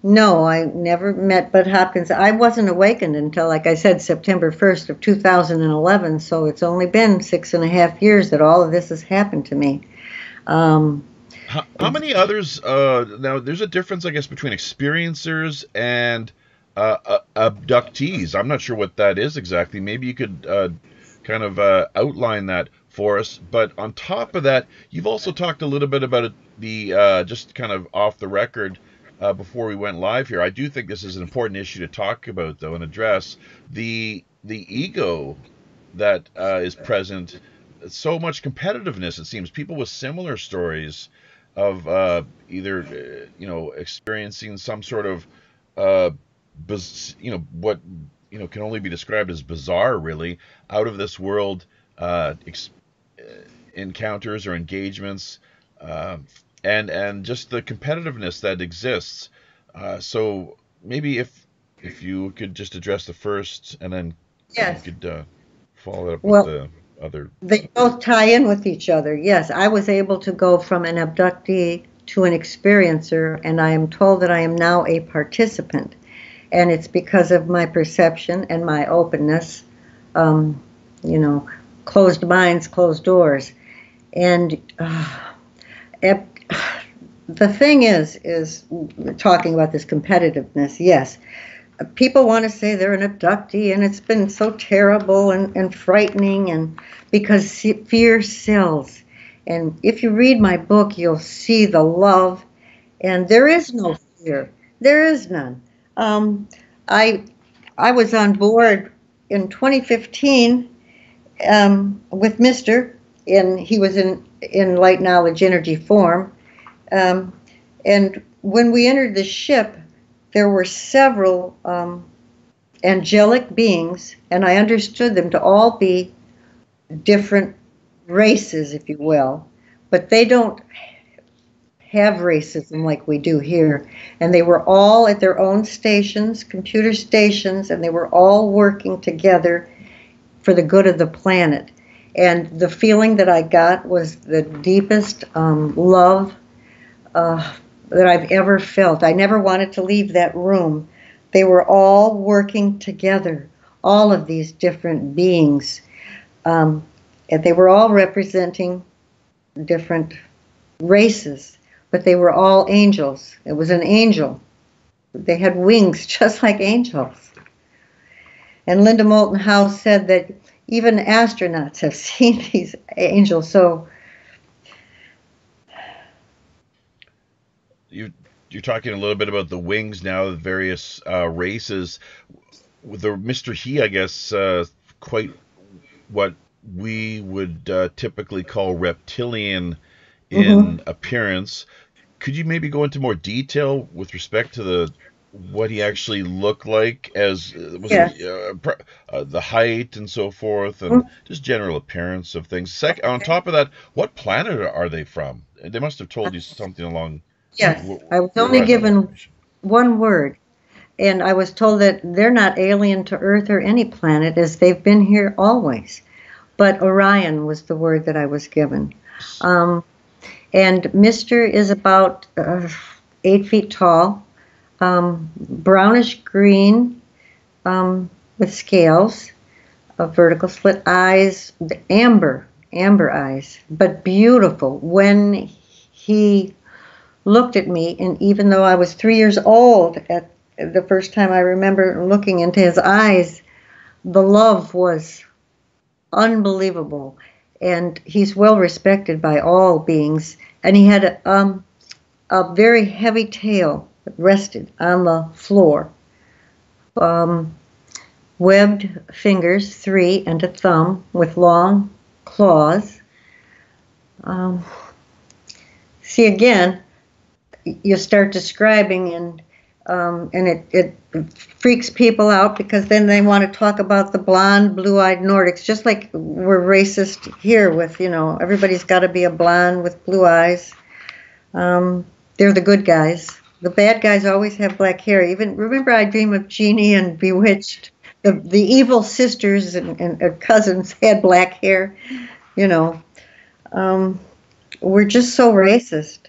No, I never met Bud Hopkins. I wasn't awakened until, like I said, September 1st of 2011, so it's only been 6.5 years that all of this has happened to me. How many others, now there's a difference, I guess, between experiencers and abductees. I'm not sure what that is exactly. Maybe you could kind of outline that for us. But on top of that, you've also talked a little bit about the, just kind of off the record, before we went live here. I do think this is an important issue to talk about, though, and address the ego that is present. So much competitiveness, it seems. People with similar stories of either experiencing some sort of what can only be described as bizarre, really, out of this world encounters or engagements, and just the competitiveness that exists. So maybe if you could just address the first, and then yes, you could follow it up with the other. They both tie in with each other. Yes, I was able to go from an abductee to an experiencer, and I am told that I am now a participant. And it's because of my perception and my openness, closed minds, closed doors. And the thing is talking about this competitiveness, yes. People want to say they're an abductee, and it's been so terrible and frightening, and because fear sells. And if you read my book, you'll see the love, and there is no fear. There is none. I was on board in 2015 with Mr. and he was in light knowledge energy form. And when we entered the ship, there were several angelic beings, and I understood them to all be different races, if you will, but they don't have racism like we do here. And they were all at their own stations, computer stations, and they were all working together for the good of the planet. And the feeling that I got was the deepest love that I've ever felt. I never wanted to leave that room. They were all working together, all of these different beings. And they were all representing different races, but they were all angels. It was an angel. They had wings just like angels. And Linda Moulton Howe said that even astronauts have seen these angels. So you're talking a little bit about the wings now, the various races. With the Mr. He, I guess, quite what we would typically call reptilian in appearance. Could you maybe go into more detail with respect to what he actually looked like, as the height and so forth, and just general appearance of things? On top of that, what planet are they from? They must have told you something along. Yes, I was only given one word, and I was told that they're not alien to Earth or any planet, as they've been here always. But Orion was the word that I was given. And Mr. is about 8 feet tall, brownish green with scales, vertical slit eyes, amber eyes, but beautiful. When he looked at me, and even though I was 3 years old at the first time I remember looking into his eyes, the love was unbelievable. And he's well respected by all beings. And he had a very heavy tail that rested on the floor. Webbed fingers, 3 and a thumb, with long claws. See, again, you start describing, and it freaks people out, because then they want to talk about the blonde, blue-eyed Nordics, just like we're racist here with, everybody's got to be a blonde with blue eyes. They're the good guys. The bad guys always have black hair. Even remember, I Dream of Jeannie and Bewitched. The evil sisters and cousins had black hair. We're just so racist.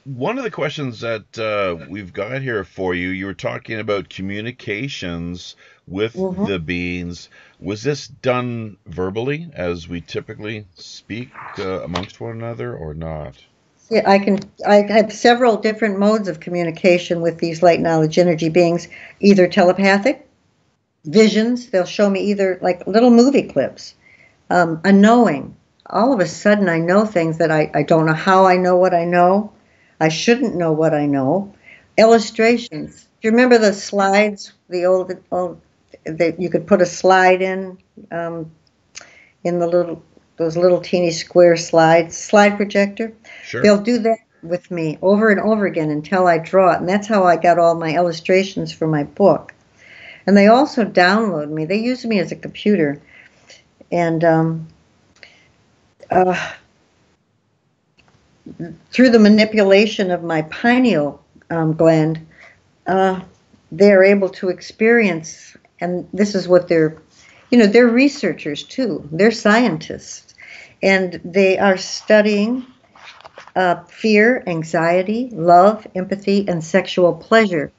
One of the questions that we've got here for you, you were talking about communications with the beings. Was this done verbally, as we typically speak amongst one another, or not? Yeah, I have several different modes of communication with these light knowledge energy beings, either telepathic, visions. They'll show me either like little movie clips, a knowing. All of a sudden I know things that I don't know how I know what I know. I shouldn't know what I know. Illustrations. Do you remember the slides, the old that you could put a slide in those little teeny square slide projector? Sure. They'll do that with me over and over again until I draw it. And that's how I got all my illustrations for my book. And they also download me. They use me as a computer. And through the manipulation of my pineal gland, they're able to experience, and this is what they're researchers too. They're scientists. And they are studying fear, anxiety, love, empathy, and sexual pleasure.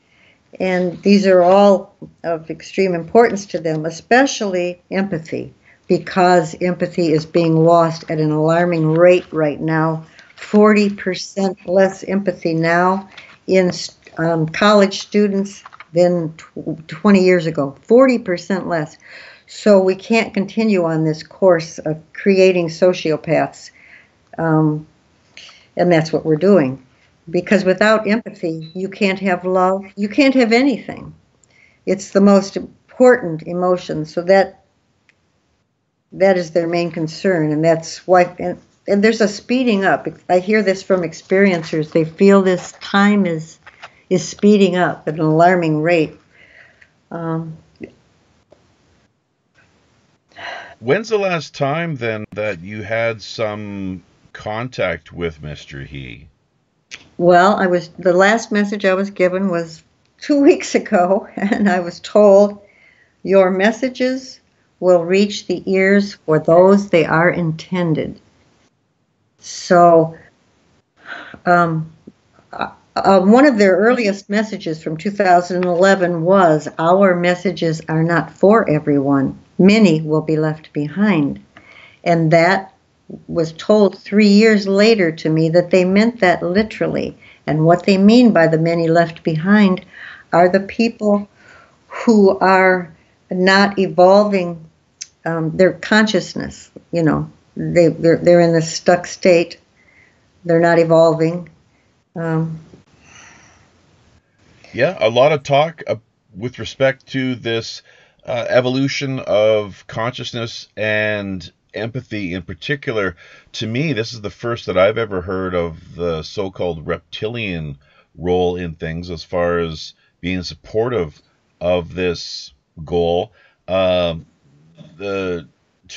And these are all of extreme importance to them, especially empathy, because empathy is being lost at an alarming rate right now. 40% less empathy now in college students than 20 years ago. 40% less. So we can't continue on this course of creating sociopaths. And that's what we're doing. Because without empathy, you can't have love. You can't have anything. It's the most important emotion. So that is their main concern. And that's why, and there's a speeding up. I hear this from experiencers. They feel this time is speeding up at an alarming rate. When's the last time, then, that you had some contact with Mr. He? Well, the last message I was given was 2 weeks ago, and I was told, your messages will reach the ears for those they are intended. So, one of their earliest messages from 2011 was, our messages are not for everyone. Many will be left behind. And that was told 3 years later to me that they meant that literally. And what they mean by the many left behind are the people who are not evolving their consciousness. They're in this stuck state. They're not evolving. Yeah, a lot of talk with respect to this evolution of consciousness and empathy in particular. To me, this is the first that I've ever heard of the so-called reptilian role in things, as far as being supportive of this goal. To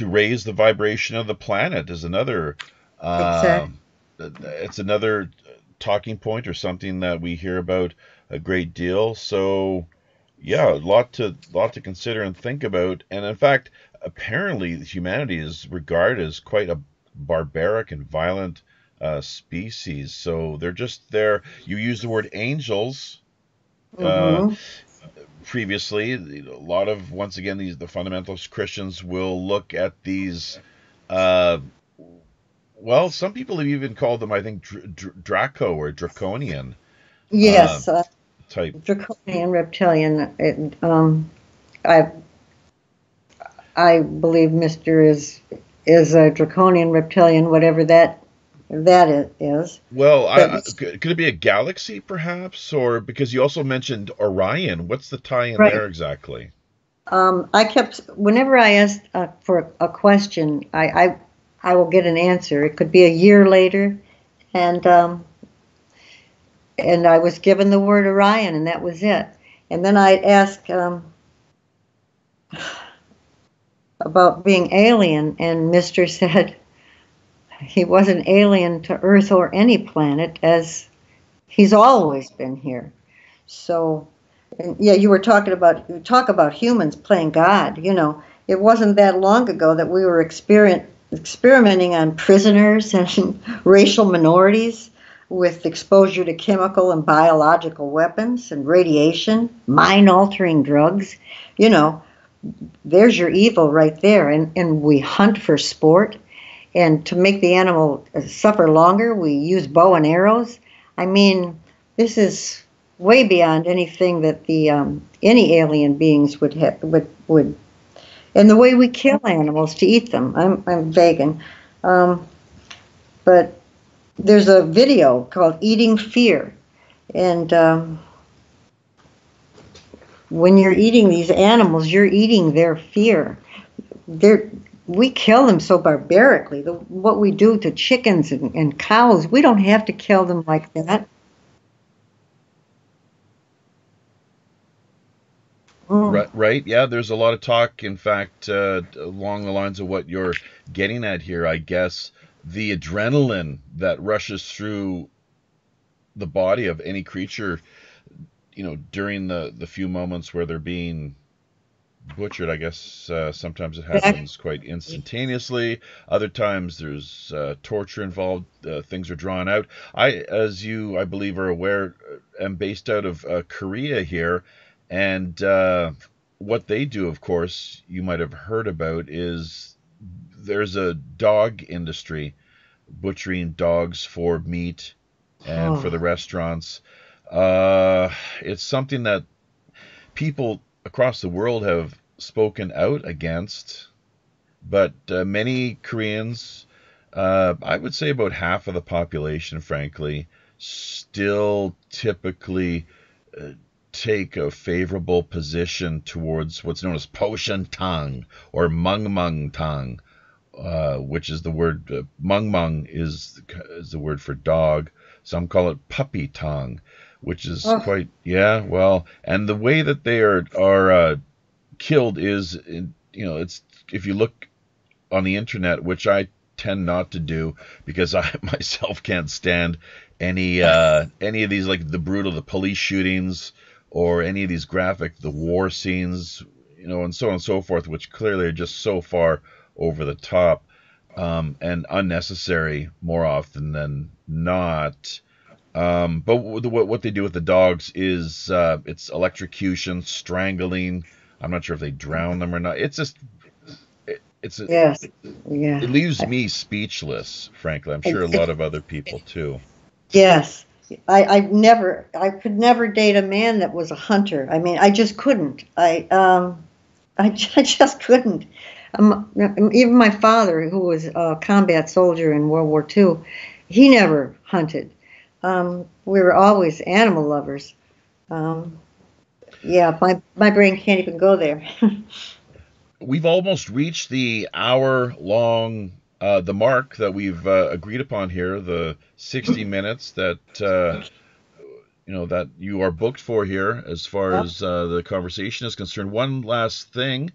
raise the vibration of the planet is another. Exactly. It's another talking point, or something that we hear about a great deal. So, yeah, a lot to consider and think about. And in fact, apparently humanity is regarded as quite a barbaric and violent species. So they're just there. You use the word angels previously. A lot of, once again, the fundamentalist Christians will look at these. Well, some people have even called them, I think, Draco or Draconian. Yes, type. Draconian, reptilian. I believe Mister is a draconian reptilian, whatever that is. Well, But could it be a galaxy, perhaps, or because you also mentioned Orion? What's the tie-in right. there exactly? I kept whenever I asked for a question, I will get an answer. It could be a year later, and I was given the word Orion, and that was it. And then I asked about being alien, and Mister said he wasn't alien to Earth or any planet, as he's always been here. So, and yeah, you talk about humans playing God. It wasn't that long ago that we were experimenting on prisoners and racial minorities with exposure to chemical and biological weapons and radiation, mind-altering drugs. You know, there's your evil right there. And we hunt for sport. And to make the animal suffer longer, we use bow and arrows. I mean, this is way beyond anything that the any alien beings would. And the way we kill animals to eat them. I'm vegan, but there's a video called "Eating Fear," and when you're eating these animals, you're eating their fear. We kill them so barbarically. What we do to chickens and cows, we don't have to kill them like that. Mm. Right. Yeah, there's a lot of talk, in fact, along the lines of what you're getting at here, I guess. The adrenaline that rushes through the body of any creature, during the few moments where they're being butchered, I guess sometimes it happens quite instantaneously. Other times there's torture involved. Things are drawn out. As you, I believe, are aware, am based out of Korea here, and what they do, of course, you might have heard about, is there's a dog industry butchering dogs for meat and for the Oh, restaurants. It's something that people across the world have spoken out against, but many Koreans, I would say about half of the population, frankly, still typically uh, take a favorable position towards what's known as potion tang or mung tang, which is the word mung is the word for dog. Some call it puppy tongue, which is oh, quite, yeah, well, and the way that they are killed is, it's, if you look on the internet, which I tend not to do because I myself can't stand any of these, like the police shootings, or any of these graphic the war scenes, and so on and so forth, which clearly are just so far over the top, and unnecessary more often than not. But what they do with the dogs is it's electrocution, strangling. I'm not sure if they drown them or not. It's just it's a, yes, yeah. it leaves me speechless, frankly. I'm sure a lot of other people too. Yes. I could never date a man that was a hunter. I mean, I just couldn't. I just couldn't. Even my father, who was a combat soldier in World War II, he never hunted. We were always animal lovers. Um, yeah, my brain can't even go there. We've almost reached the hour long, the mark that we've agreed upon here, the 60 minutes that you are booked for here, as far Yep, as the conversation is concerned. One last thing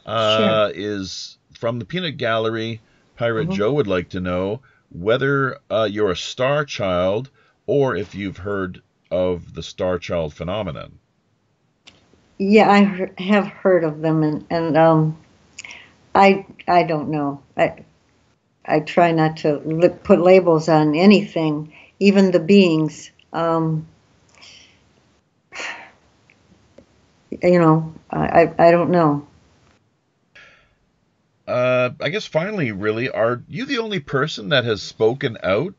sure. is from the Peanut Gallery. Pirate Hmm. Joe would like to know whether you're a star child, or if you've heard of the star child phenomenon. Yeah, have heard of them, and I don't know. I try not to put labels on anything, even the beings. I don't know. I guess finally, really, are you the only person that has spoken out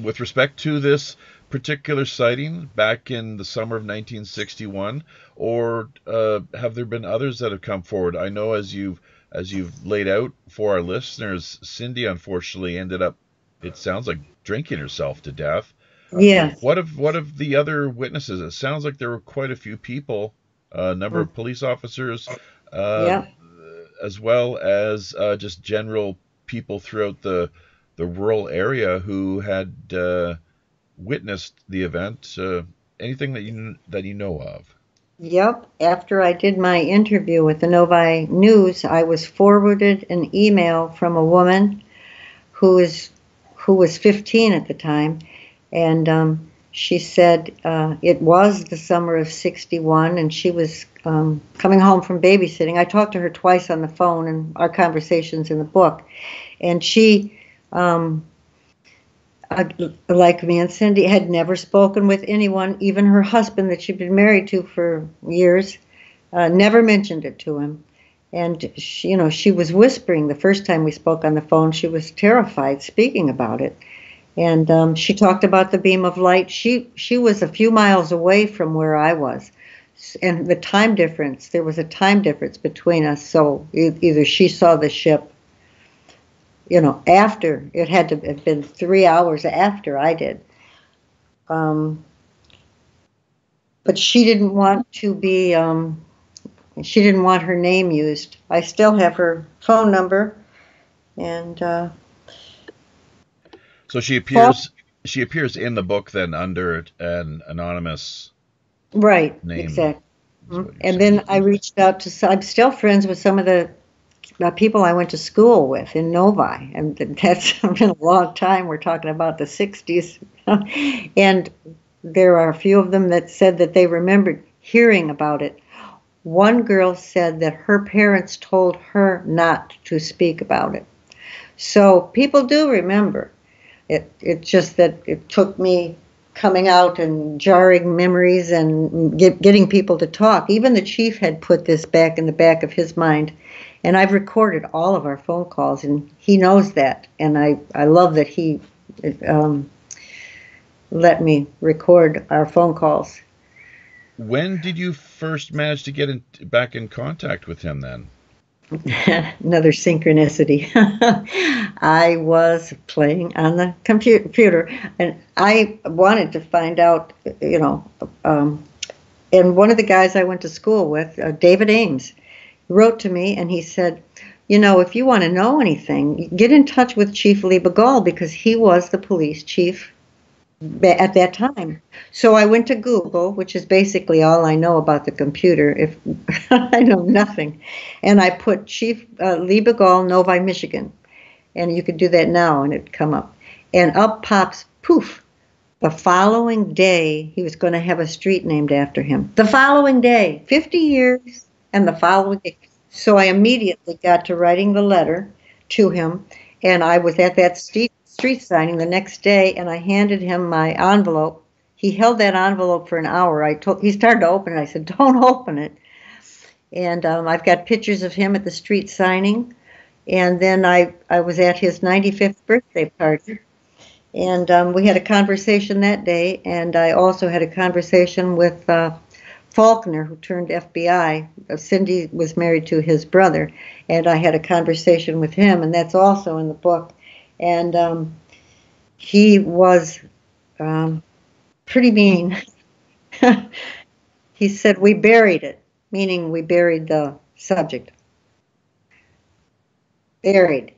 with respect to this particular sighting back in the summer of 1961, or have there been others that have come forward? I know, as you've as you've laid out for our listeners, Cindy unfortunately ended up, it sounds like, drinking herself to death. Yes. What of the other witnesses? It sounds like there were quite a few people, a number of police officers, uh, Yep. as well as just general people throughout the rural area who had witnessed the event. Anything that you know of? Yep. After I did my interview with the Novi News, I was forwarded an email from a woman who is who was 15 at the time, and she said it was the summer of '61, and she was coming home from babysitting. I talked to her twice on the phone, and our conversations in the book, and she. Like me and Cindy, had never spoken with anyone, even her husband that she'd been married to for years, never mentioned it to him. And she, she was whispering the first time we spoke on the phone. She was terrified speaking about it. And she talked about the beam of light. She was a few miles away from where I was. And the time difference, there was a time difference between us. So either she saw the ship after, it had to have been 3 hours after I did. But she didn't want to be, she didn't want her name used. I still have her phone number, and so she appears in the book then under an anonymous right, name. Exactly. And then I reached out to, I'm still friends with some of the people I went to school with in Novi, and that's been a long time. We're talking about the 60s. And there are a few of them that said that they remembered hearing about it. One girl said that her parents told her not to speak about it. So people do remember. It's just that it took me coming out and jarring memories and getting people to talk. Even the chief had put this back in the back of his mind. And I've recorded all of our phone calls, and he knows that. And I love that he let me record our phone calls. When did you first manage to get back in contact with him then? Another synchronicity. I was playing on the computer, and I wanted to find out, and one of the guys I went to school with, David Ames, wrote to me, and he said, if you want to know anything, get in touch with Chief Lee Begall, because he was the police chief at that time. So I went to Google, which is basically all I know about the computer. If I know nothing, and I put Chief Lee Begall, Novi, Michigan, and you could do that now, and it'd come up, and up pops, poof. The following day, he was going to have a street named after him. The following day, 50 years. And the following day. So I immediately got to writing the letter to him, and I was at that street signing the next day, and I handed him my envelope. He held that envelope for an hour. He started to open it. I said, "Don't open it." And I've got pictures of him at the street signing. And then I was at his 95th birthday party, and we had a conversation that day. And I also had a conversation with Faulkner, who turned FBI. Cindy was married to his brother, and I had a conversation with him, and that's also in the book. And he was pretty mean. He said, "We buried it," meaning we buried the subject. Buried.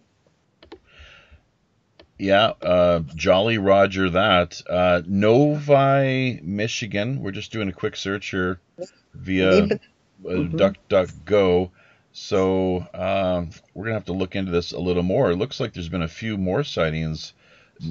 Yeah, Jolly Roger that. Novi, Michigan. We're just doing a quick search here via DuckDuckGo. So we're going to have to look into this a little more. It looks like there's been a few more sightings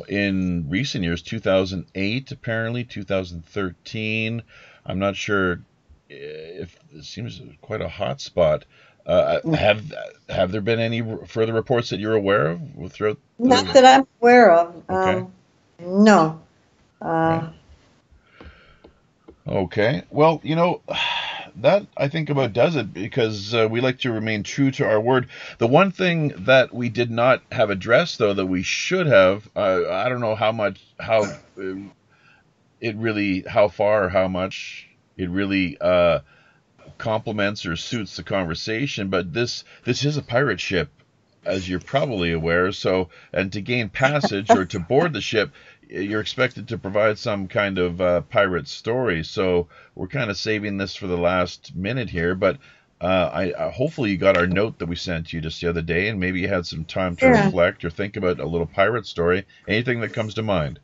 in recent years. 2008, apparently, 2013. I'm not sure if it seems quite a hot spot. Have there been any further reports that you're aware of throughout? Not that I'm aware of. Okay. No. Okay. Well, that I think about does it, because we like to remain true to our word. The one thing that we did not have addressed, though, that we should have, I don't know how much it really complements or suits the conversation, but this is a pirate ship, as you're probably aware. So, and to gain passage or to board the ship, you're expected to provide some kind of pirate story. So we're kind of saving this for the last minute here, but I hopefully you got our note that we sent you just the other day, and maybe you had some time to reflect or think about a little pirate story. Anything that comes to mind?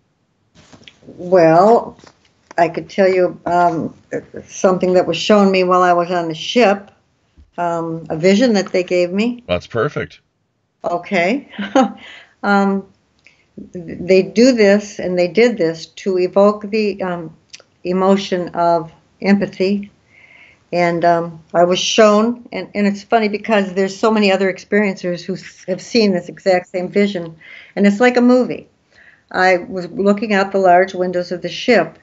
Well, I could tell you something that was shown me while I was on the ship, a vision that they gave me. That's perfect. Okay. They do this, and they did this to evoke the emotion of empathy. And I was shown, and it's funny because there's so many other experiencers who have seen this exact same vision, and it's like a movie. I was looking out the large windows of the ship,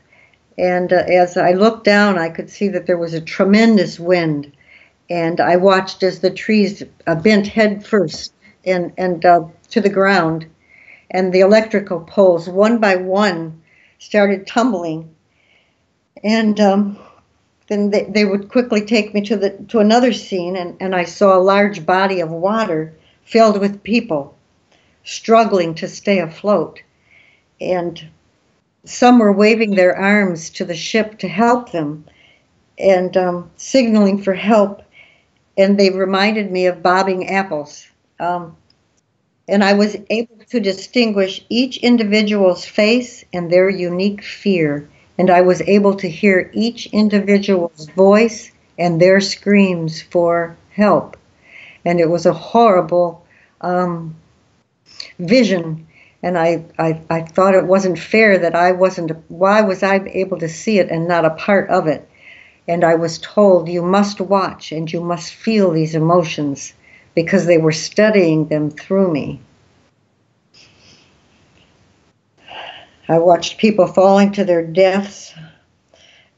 and as I looked down, I could see that there was a tremendous wind, and I watched as the trees bent head first and to the ground, and the electrical poles, one by one, started tumbling, and then they would quickly take me to another scene, and I saw a large body of water filled with people struggling to stay afloat, and some were waving their arms to the ship to help them and signaling for help, and they reminded me of bobbing apples. And I was able to distinguish each individual's face and their unique fear, and I was able to hear each individual's voice and their screams for help. And it was a horrible vision, and I thought it wasn't fair that why was I able to see it and not a part of it? And I was told, you must watch and you must feel these emotions, because they were studying them through me. I watched people falling to their deaths,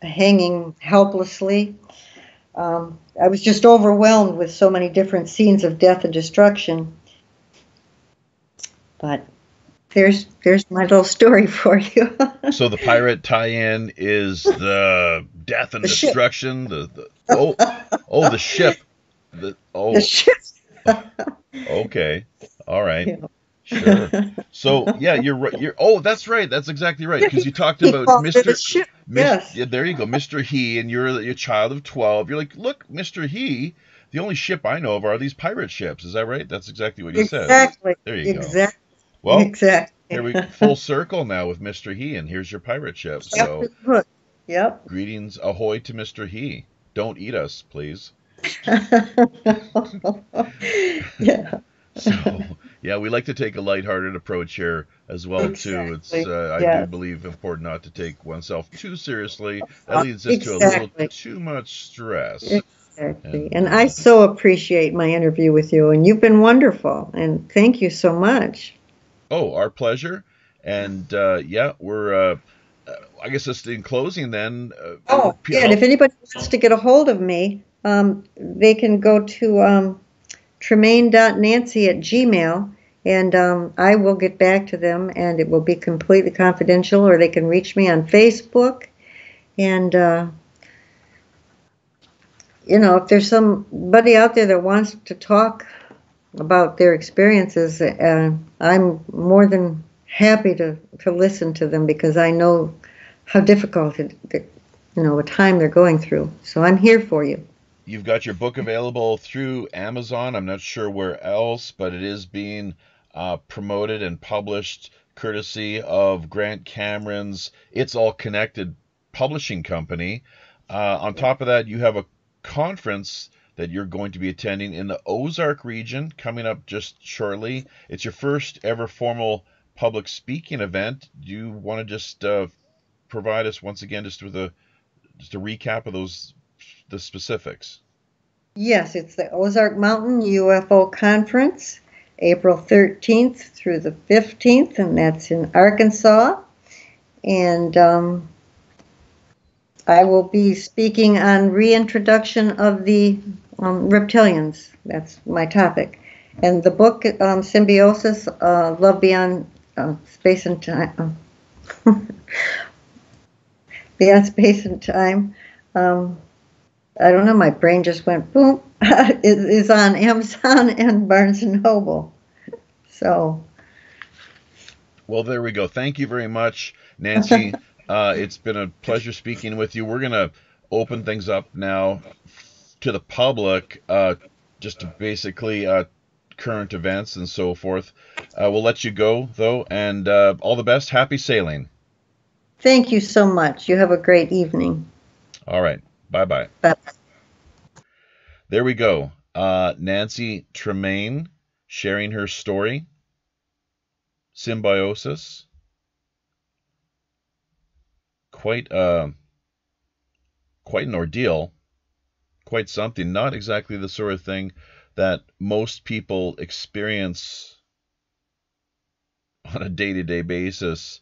hanging helplessly. I was just overwhelmed with so many different scenes of death and destruction. But there's my little story for you. So the pirate tie-in is the death and destruction. The ship. The ship. Okay. All right. Yeah. Sure. So yeah, you're right. That's right. That's exactly right. Because you talked about Mr. Yes. Yeah, there you go, Mr. He, and you're a child of 12. You're like, look, Mr. He. The only ship I know of are these pirate ships. Is that right? That's exactly what you said. Exactly. There you go. Well, exactly. Here we full circle now with Mr. He, and here's your pirate ship. So, yep. Greetings, ahoy to Mr. He. Don't eat us, please. Yeah. So, yeah, we like to take a lighthearted approach here as well, too. It's I do believe important not to take oneself too seriously. That leads us to a little too much stress. Exactly. And I so appreciate my interview with you, and you've been wonderful, and thank you so much. Oh, our pleasure. And yeah, we're I guess just in closing then. And if anybody wants to get a hold of me, they can go to Tremaine.Nancy@gmail.com, and I will get back to them, and it will be completely confidential, or they can reach me on Facebook. And, if there's somebody out there that wants to talk about their experiences, I'm more than happy to listen to them, because I know how difficult what time they're going through. So I'm here for you. You've got your book available through Amazon. I'm not sure where else, but it is being promoted and published courtesy of Grant Cameron's It's All Connected publishing company. On top of that, you have a conference that you're going to be attending in the Ozark region coming up just shortly. It's your first ever formal public speaking event. Do you want to just provide us once again just with a recap of the specifics? Yes, it's the Ozark Mountain UFO Conference, April 13th through the 15th, and that's in Arkansas. And I will be speaking on reintroduction of the reptilians. That's my topic. And the book, Symbiosis, Love Beyond Space and Time. Beyond Space and Time. I don't know, my brain just went boom. It is on Amazon and Barnes and Noble. So. Well, there we go. Thank you very much, Nancy. It's been a pleasure speaking with you. We're going to open things up now to the public, just to basically current events and so forth. We'll let you go, though, and all the best. Happy sailing. Thank you so much. You have a great evening. All right. Bye-bye. Bye-bye. There we go. Nancy Tremaine sharing her story. Symbiosis. Quite an ordeal. Quite something. Not exactly the sort of thing that most people experience on a day-to-day basis,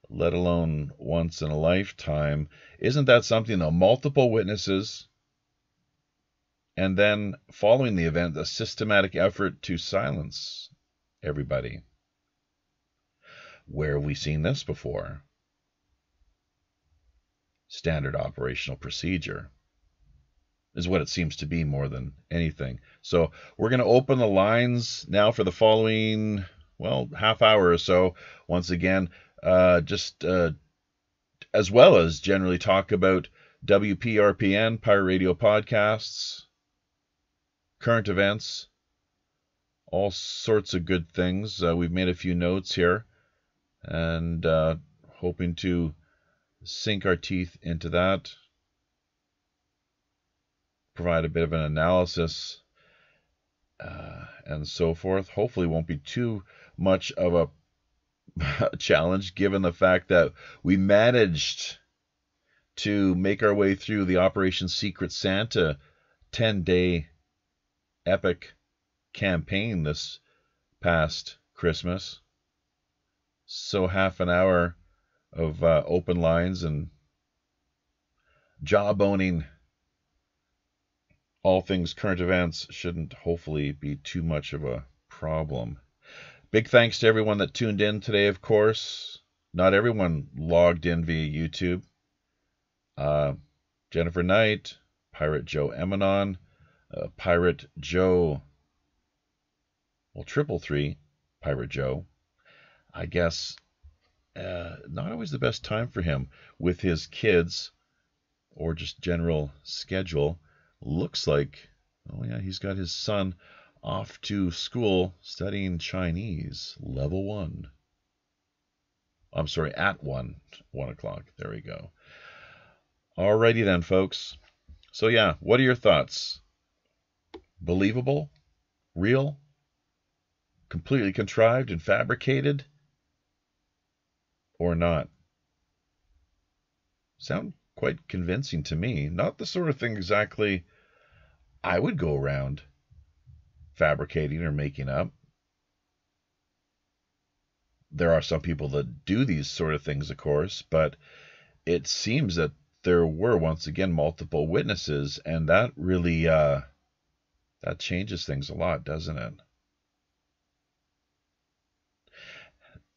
let alone once in a lifetime. Isn't that something, though? Multiple witnesses, and then following the event, a systematic effort to silence everybody. Where have we seen this before? Standard operational procedure is what it seems to be more than anything. So we're going to open the lines now for the following, well, half hour or so. Once again, just as well as generally talk about WPRPN, Pirate Radio podcasts, current events, all sorts of good things. We've made a few notes here, and hoping to sink our teeth into that, provide a bit of an analysis, and so forth. Hopefully won't be too much of a challenge, given the fact that we managed to make our way through the Operation Secret Santa 10-day epic campaign this past Christmas. So half an hour of open lines and jawboning all things current events shouldn't hopefully be too much of a problem. Big thanks to everyone that tuned in today, of course. Not everyone logged in via YouTube. Jennifer Knight, Pirate Joe Emanon, Pirate Joe, well, 333, Pirate Joe. I guess not always the best time for him with his kids or just general schedule. Looks like, oh yeah, he's got his son off to school studying Chinese, level 1. I'm sorry, at 1 o'clock. There we go. Alrighty then, folks. So yeah, what are your thoughts? Believable? Real? Completely contrived and fabricated? Or not? Sound quite convincing to me. Not the sort of thing exactly I would go around fabricating or making up. There are some people that do these sort of things, of course, but it seems that there were, once again, multiple witnesses, and that really, that changes things a lot, doesn't it?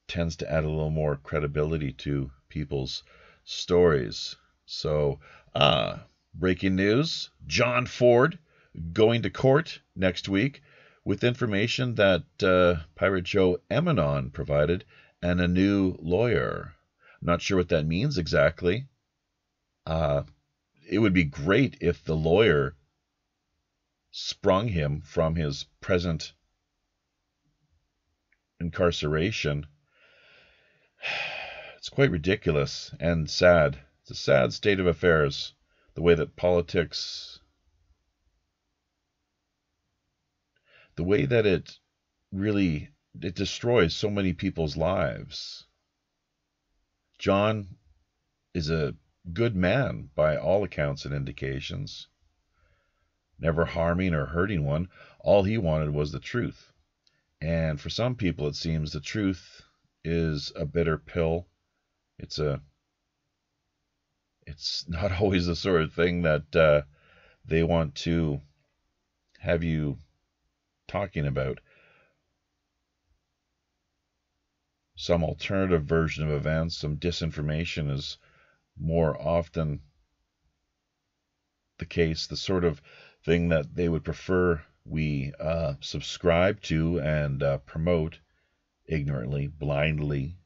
Tends to add a little more credibility to people's stories. So, breaking news, John Ford going to court next week with information that Pirate Joe Emanon provided and a new lawyer. I'm not sure what that means exactly. It would be great if the lawyer sprung him from his present incarceration. It's quite ridiculous and sad. It's a sad state of affairs, the way that politics, the way that it destroys so many people's lives. John is a good man by all accounts and indications, never harming or hurting one. All he wanted was the truth. And for some people, it seems the truth is a bitter pill. It's not always the sort of thing that they want to have you talking about. Some alternative version of events, some disinformation is more often the case, the sort of thing that they would prefer we subscribe to and promote ignorantly, blindly,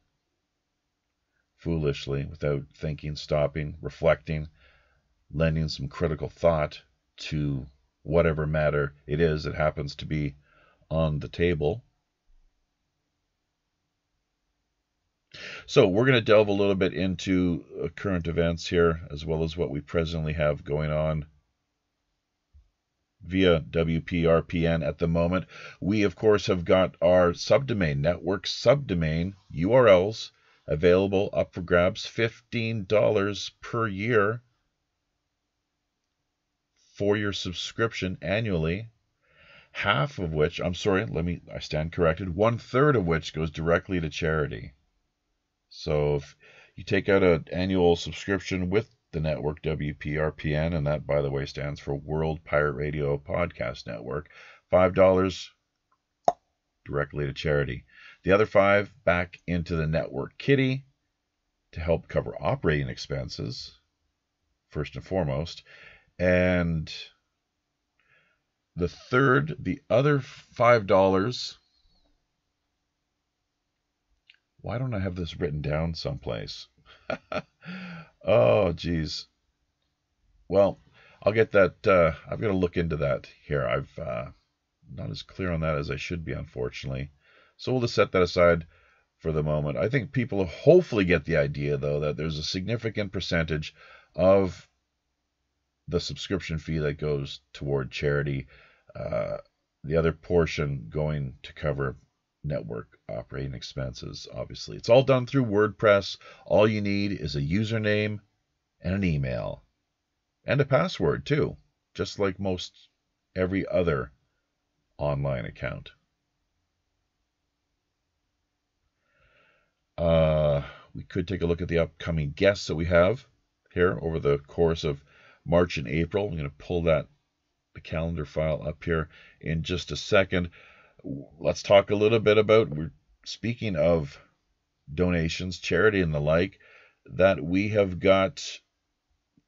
foolishly, without thinking, stopping, reflecting, lending some critical thought to whatever matter it is that happens to be on the table. So we're going to delve a little bit into current events here, as well as what we presently have going on via WPRPN at the moment. We, of course, have got our subdomain, network subdomain URLs available up for grabs, $15 per year for your subscription annually. Half of which, I stand corrected, 1/3 of which goes directly to charity. So if you take out an annual subscription with the network WPRPN, and that, by the way, stands for World Pirate Radio Podcast Network, $5 directly to charity. The other $5 back into the network kitty to help cover operating expenses, first and foremost. And the other $5, why don't I have this written down someplace? Oh, geez. Well, I'll get that. I've got to look into that here. I've not as clear on that as I should be, unfortunately. So we'll just set that aside for the moment. I think people hopefully get the idea, though, that there's a significant percentage of the subscription fee that goes toward charity, the other portion going to cover network operating expenses. Obviously, it's all done through WordPress. All you need is a username and an email and a password too, just like most every other online account. We could take a look at the upcoming guests that we have here over the course of March and April. I'm going to pull the calendar file up here in just a second. Let's talk a little bit about, speaking of donations, charity, and the like, that we have got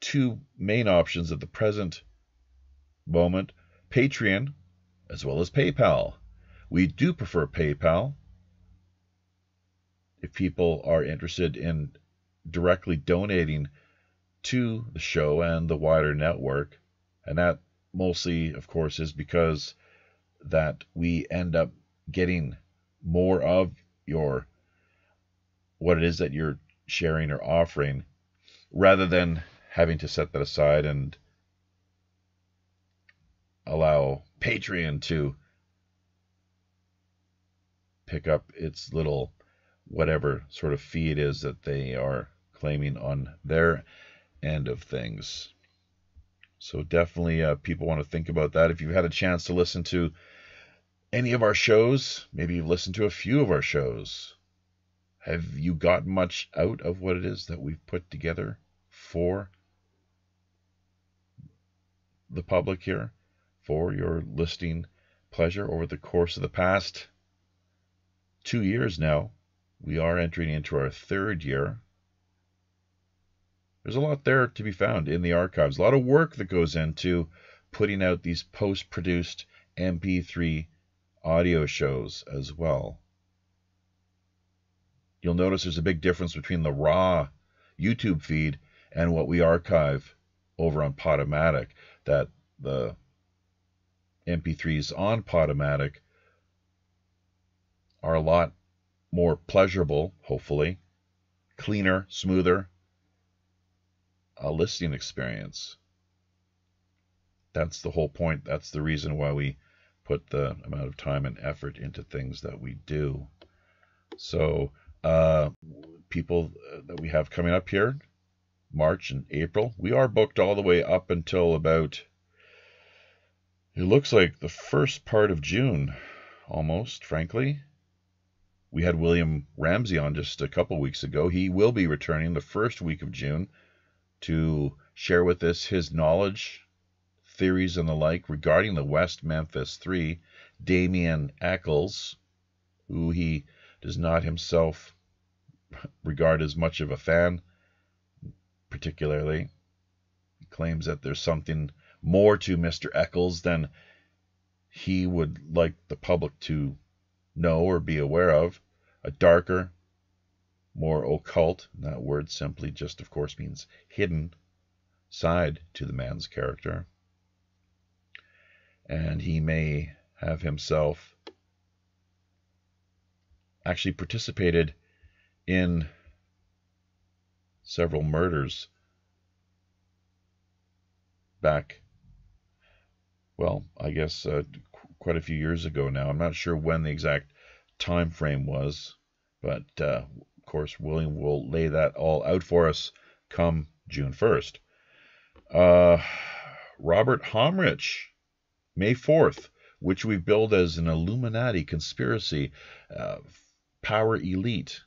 two main options at the present moment: Patreon as well as PayPal. We do prefer PayPal if people are interested in directly donating to the show and the wider network. And that mostly, of course, is because that we end up getting more of what it is that you're sharing or offering, rather than having to set that aside and allow Patreon to pick up its little whatever sort of fee it is that they are claiming on their end of things. So definitely people want to think about that. If you've had a chance to listen to any of our shows, maybe you've listened to a few of our shows, have you gotten much out of what it is that we've put together for the public here, for your listening pleasure over the course of the past 2 years now? We are entering into our 3rd year. There's a lot there to be found in the archives. A lot of work that goes into putting out these post-produced MP3 audio shows as well. You'll notice there's a big difference between the raw YouTube feed and what we archive over on Podomatic, that the MP3s on Podomatic are a lot more pleasurable, hopefully, cleaner, smoother, a listening experience. That's the whole point. That's the reason why we put the amount of time and effort into things that we do. So people that we have coming up here, March and April, we are booked all the way up until about, it looks like the first part of June, almost, frankly. We had William Ramsey on just a couple weeks ago. He will be returning the first week of June to share with us his knowledge, theories, and the like regarding the West Memphis 3, Damien Eccles, who he does not himself regard as much of a fan, particularly. He claims that there's something more to Mr. Eccles than he would like the public to know or be aware of. A darker, more occult, and that word simply just, of course, means hidden, side to the man's character. And he may have himself actually participated in several murders back, well, I guess quite a few years ago now. I'm not sure when the exact time frame was, but of course William will lay that all out for us come June 1st. Robert Homrich, May 4th, which we billed as an Illuminati conspiracy power elite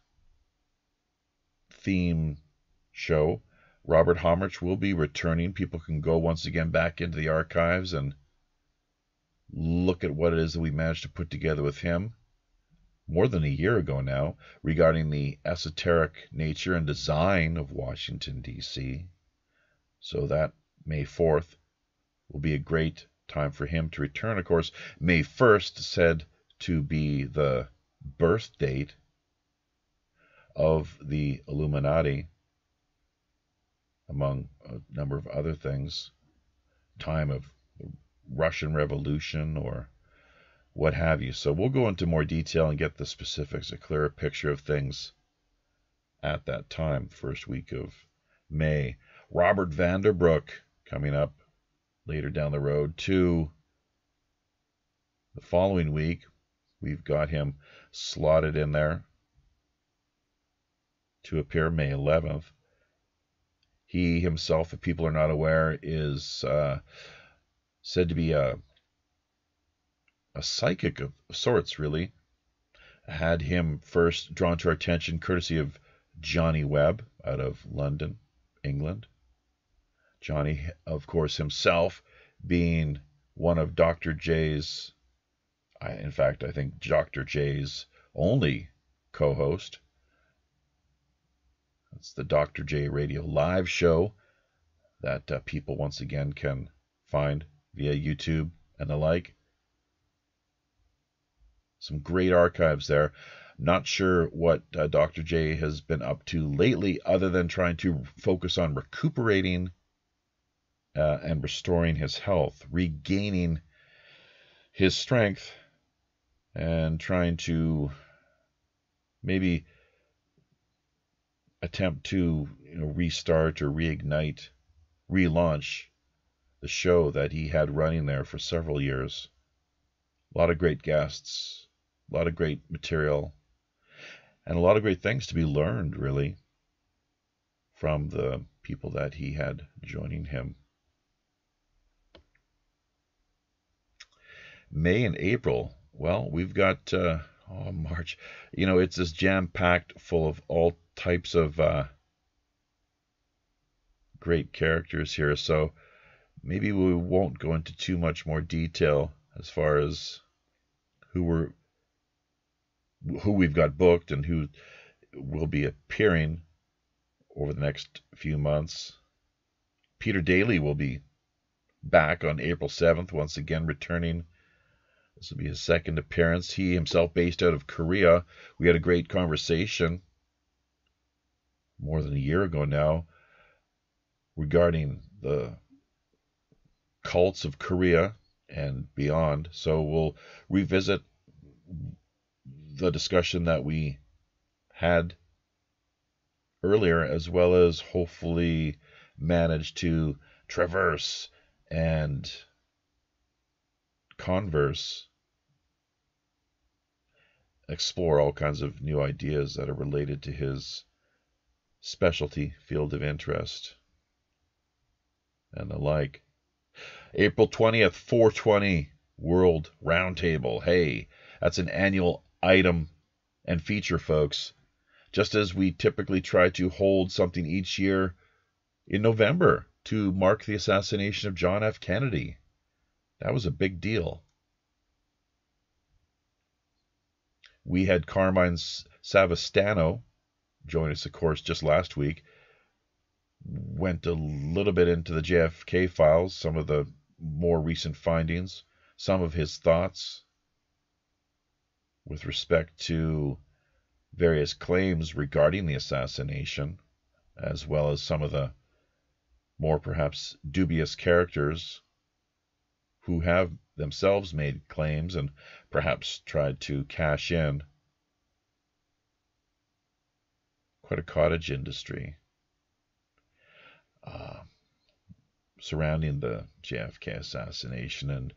theme show. Robert Homrich will be returning. People can go once again back into the archives and look at what it is that we managed to put together with him more than a year ago now regarding the esoteric nature and design of Washington, D.C. So that May 4th will be a great time for him to return. Of course, May 1st said to be the birth date of the Illuminati, among a number of other things. Time of the Russian Revolution or what have you. So we'll go into more detail and get the specifics, a clearer picture of things at that time, first week of May. Robert Vanderbroek coming up later down the road too. The following week, we've got him slotted in there to appear May 11th. He himself, if people are not aware, is said to be a psychic of sorts, really. Had him first drawn to our attention courtesy of Johnny Webb out of London, England. Johnny, of course, himself being one of Dr. J's, in fact, I think Dr. J's only co-host. It's the Dr. J Radio Live show that people once again can find via YouTube and the like. Some great archives there. Not sure what Dr. J has been up to lately other than trying to focus on recuperating and restoring his health, regaining his strength, and trying to maybe attempt to restart or reignite, relaunch the show that he had running there for several years. A lot of great guests, a lot of great material, and a lot of great things to be learned, really, from the people that he had joining him. May and April, well, we've got March. It's just jam-packed full of all types of great characters here, so maybe we won't go into too much more detail as far as who we've got booked and who will be appearing over the next few months. Peter Daly will be back on April 7th, once again returning. This will be his second appearance. He himself based out of Korea. We had a great conversation more than a year ago now regarding the cults of Korea and beyond. So we'll revisit the discussion that we had earlier, as well as hopefully manage to traverse and converse, explore all kinds of new ideas that are related to his specialty, field of interest, and the like. April 20th, 420 World Roundtable. Hey, that's an annual item and feature, folks. Just as we typically try to hold something each year in November to mark the assassination of John F. Kennedy. That was a big deal. We had Carmine Savastano join us, of course, just last week. went a little bit into the JFK files, some of the more recent findings, some of his thoughts with respect to various claims regarding the assassination, as well as some of the more perhaps dubious characters who have themselves made claims and perhaps tried to cash in. Quite a cottage industry surrounding the JFK assassination, and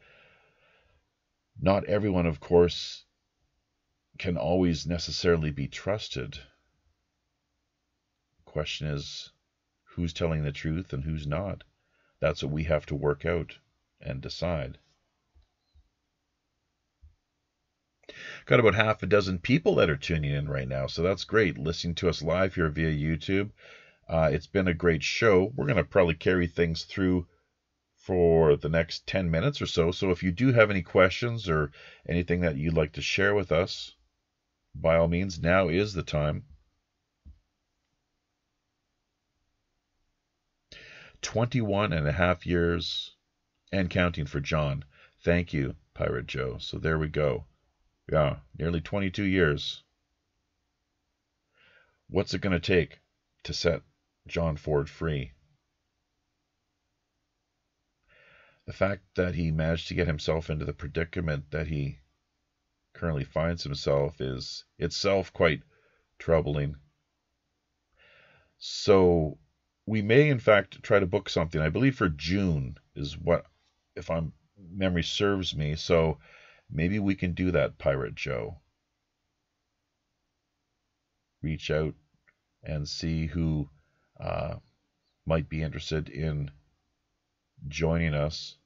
not everyone, of course, can always necessarily be trusted. The question is, who's telling the truth and who's not? That's what we have to work out and decide. Got about half a dozen people that are tuning in right now, so that's great, listening to us live here via YouTube. It's been a great show. We're going to probably carry things through for the next 10 minutes or so. So if you do have any questions or anything that you'd like to share with us, by all means, now is the time. 21 and a half years and counting for John. Thank you, Pirate Joe. So there we go. Yeah, nearly 22 years. What's it going to take to set John Ford free? The fact that he managed to get himself into the predicament that he currently finds himself is itself quite troubling. So we may in fact try to book something. I believe for June is what, if memory serves me. So maybe we can do that, Pirate Joe. Reach out and see who might be interested in joining us.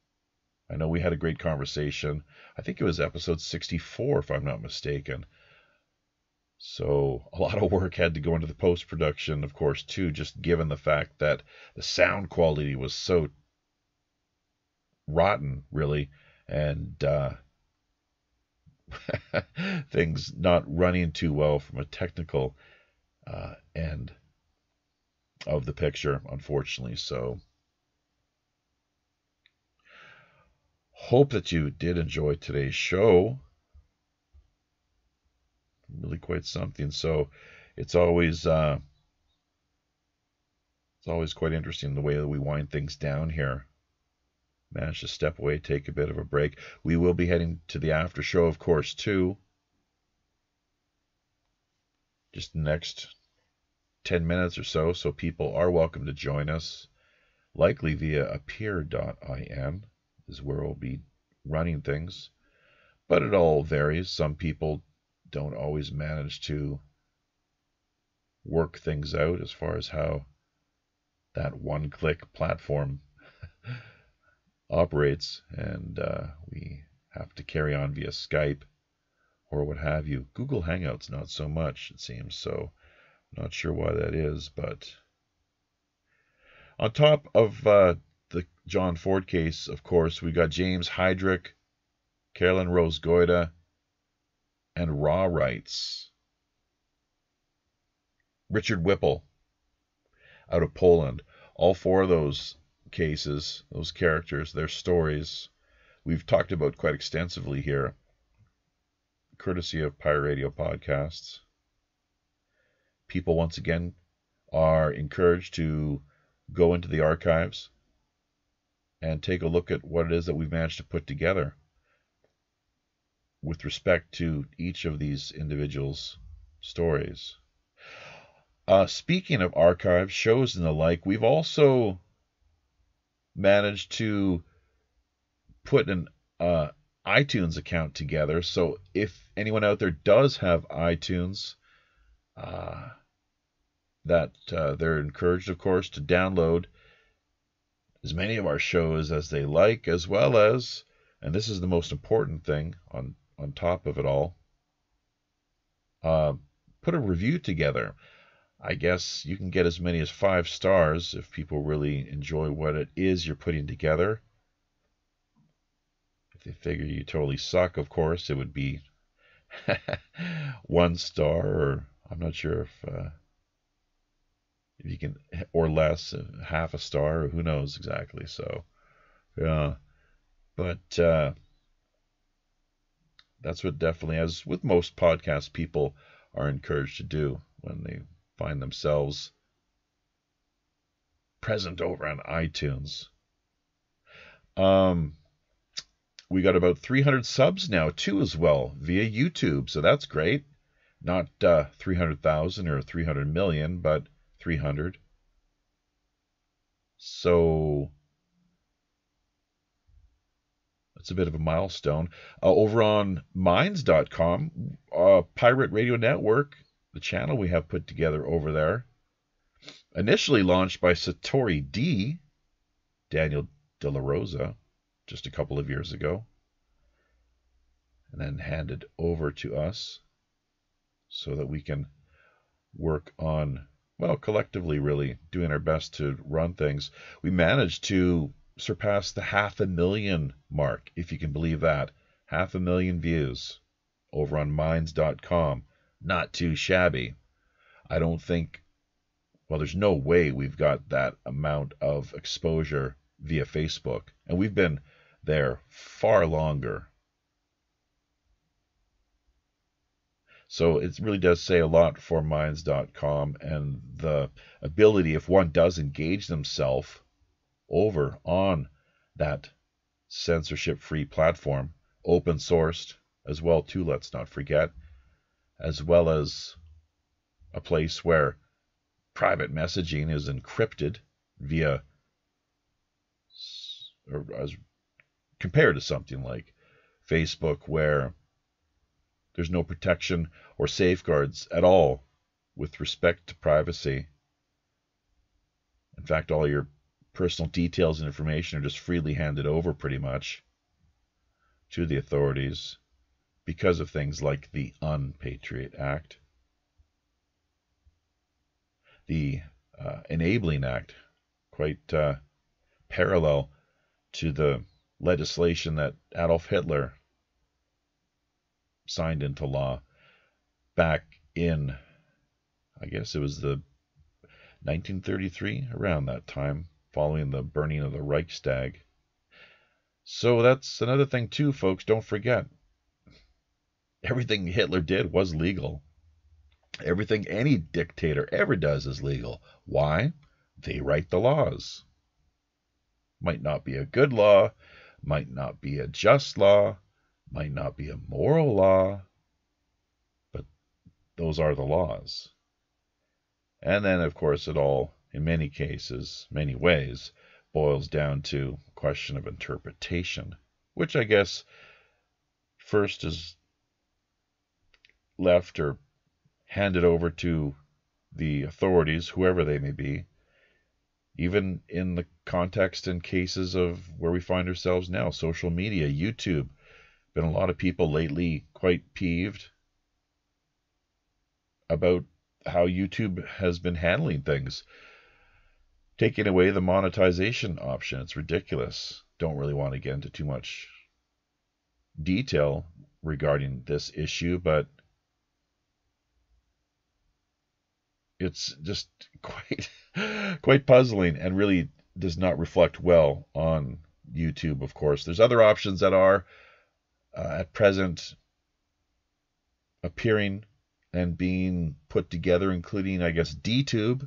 I know we had a great conversation. I think it was episode 64, if I'm not mistaken. So a lot of work had to go into the post-production, of course, too, just given the fact that the sound quality was so rotten, really, and things not running too well from a technical end of the picture, unfortunately. So hope that you did enjoy today's show. Really quite something. So it's always quite interesting the way that we wind things down here. Managed to step away, take a bit of a break. We will be heading to the after show, of course, too. Just the next 10 minutes or so, so people are welcome to join us, likely via appear.in is where we'll be running things. But it all varies. Some people don't always manage to work things out as far as how that one-click platform operates, and we have to carry on via Skype or what have you. Google Hangouts, not so much, it seems. So not sure why that is, but on top of the John Ford case, of course, we got James Heydrich, Carolyn Rose Goida, and Raw Rights. Richard Whipple out of Poland. All four of those cases, those characters, their stories, we've talked about quite extensively here, courtesy of Pirate Radio Podcasts. People, once again, are encouraged to go into the archives and take a look at what it is that we've managed to put together with respect to each of these individuals' stories. Speaking of archives, shows, and the like, we've also managed to put an iTunes account together. So if anyone out there does have iTunes, that they're encouraged, of course, to download as many of our shows as they like, as well as, and this is the most important thing on top of it all, put a review together. I guess you can get as many as 5 stars if people really enjoy what it is you're putting together. If they figure you totally suck, of course, it would be 1 star, or I'm not sure if if you can, or less, half a star, or who knows exactly. So, yeah, but that's what definitely, as with most podcast people, are encouraged to do when they find themselves present over on iTunes. We got about 300 subs now too as well via YouTube, so that's great. Not 300,000 or 300 million, but 300. So that's a bit of a milestone. Over on minds.com, Pirate Radio Network, the channel we have put together over there, initially launched by Satori D, Daniel De La Rosa, just a couple of years ago, and then handed over to us so that we can work on, well, collectively really doing our best to run things. We managed to surpass the 500,000 mark, if you can believe that. 500,000 views over on minds.com. Not too shabby. I don't think, well, there's no way we've got that amount of exposure via Facebook, and we've been there far longer. So it really does say a lot for minds.com and the ability, if one does engage themselves over on that censorship-free platform, open sourced as well too, let's not forget, as well as a place where private messaging is encrypted via, or as compared to something like Facebook, where there's no protection or safeguards at all with respect to privacy. In fact, all your personal details and information are just freely handed over pretty much to the authorities because of things like the Unpatriot Act, the Enabling Act, quite parallel to the legislation that Adolf Hitler signed into law back in, I guess it was the 1933, around that time, following the burning of the Reichstag. So that's another thing too, folks. Don't forget, everything Hitler did was legal. Everything any dictator ever does is legal. Why? They write the laws. Might not be a good law, might not be a just law, might not be a moral law, but those are the laws. And then, of course, it all, in many cases, many ways, boils down to a question of interpretation, which I guess first is left or handed over to the authorities, whoever they may be, even in the context and cases of where we find ourselves now, social media, YouTube. Been a lot of people lately quite peeved about how YouTube has been handling things, taking away the monetization option. It's ridiculous. Don't really want to get into too much detail regarding this issue, but it's just quite puzzling and really does not reflect well on YouTube, of course. There's other options that are at present appearing and being put together, including, I guess, DTube,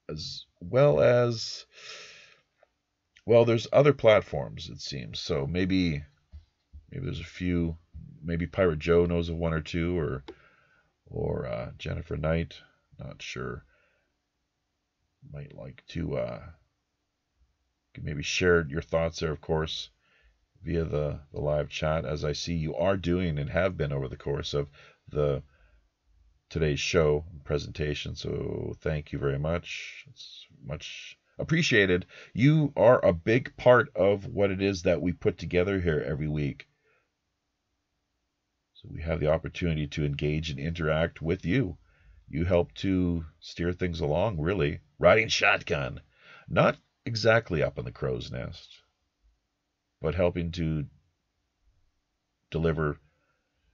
as well as, well, there's other platforms, it seems. So maybe there's a few, maybe Pirate Joe knows of one or two, or Jennifer Knight, not sure. Might like to maybe share your thoughts there, of course, via the live chat, as I see you are doing and have been over the course of today's show presentation. So thank you very much. It's much appreciated. You are a big part of what it is that we put together here every week. So we have the opportunity to engage and interact with you. You help to steer things along, really. Riding shotgun. Not exactly up in the crow's nest, but helping to deliver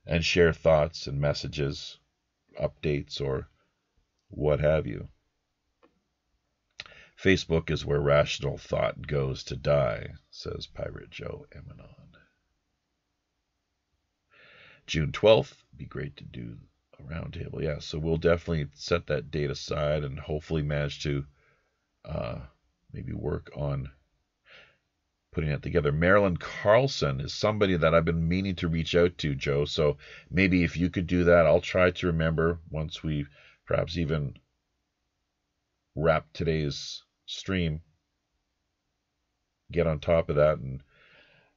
and share thoughts and messages, updates, or what have you. Facebook is where rational thought goes to die, says Pirate Joe Emanon. June 12th, be great to do a roundtable. Yeah, so we'll definitely set that date aside and hopefully manage to maybe work on putting it together. Marilyn Carlson is somebody that I've been meaning to reach out to, Joe. So maybe if you could do that, I'll try to remember once we perhaps even wrap today's stream. Get on top of that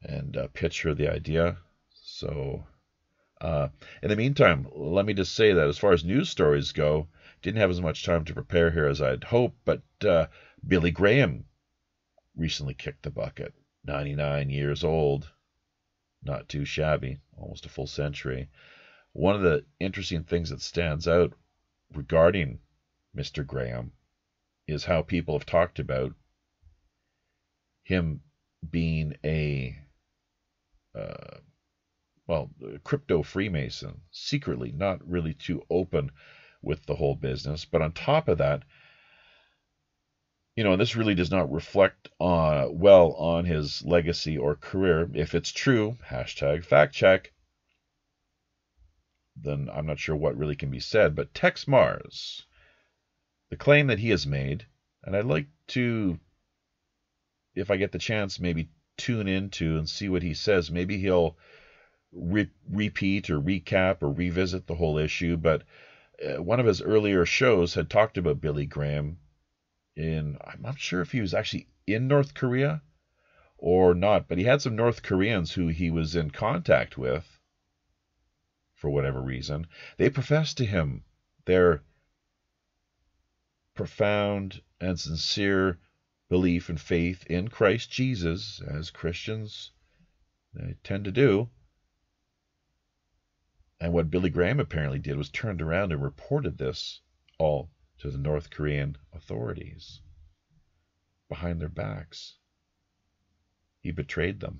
and pitch her the idea. So in the meantime, let me just say that as far as news stories go, didn't have as much time to prepare here as I'd hoped, but Billy Graham recently kicked the bucket. 99 years old, not too shabby, almost a full century. One of the interesting things that stands out regarding Mr. Graham is how people have talked about him being a crypto Freemason, secretly, not really too open with the whole business. But on top of that, this really does not reflect well on his legacy or career. If it's true, #fact check, then I'm not sure what really can be said. But Tex Mars, the claim that he has made, and I'd like to, if I get the chance, maybe tune into and see what he says. Maybe he'll repeat or recap or revisit the whole issue. But one of his earlier shows had talked about Billy Graham I'm not sure if he was actually in North Korea or not, but he had some North Koreans who he was in contact with for whatever reason. They professed to him their profound and sincere belief and faith in Christ Jesus, as Christians tend to do. And what Billy Graham apparently did was turned around and reported this all to the North Korean authorities behind their backs. He betrayed them.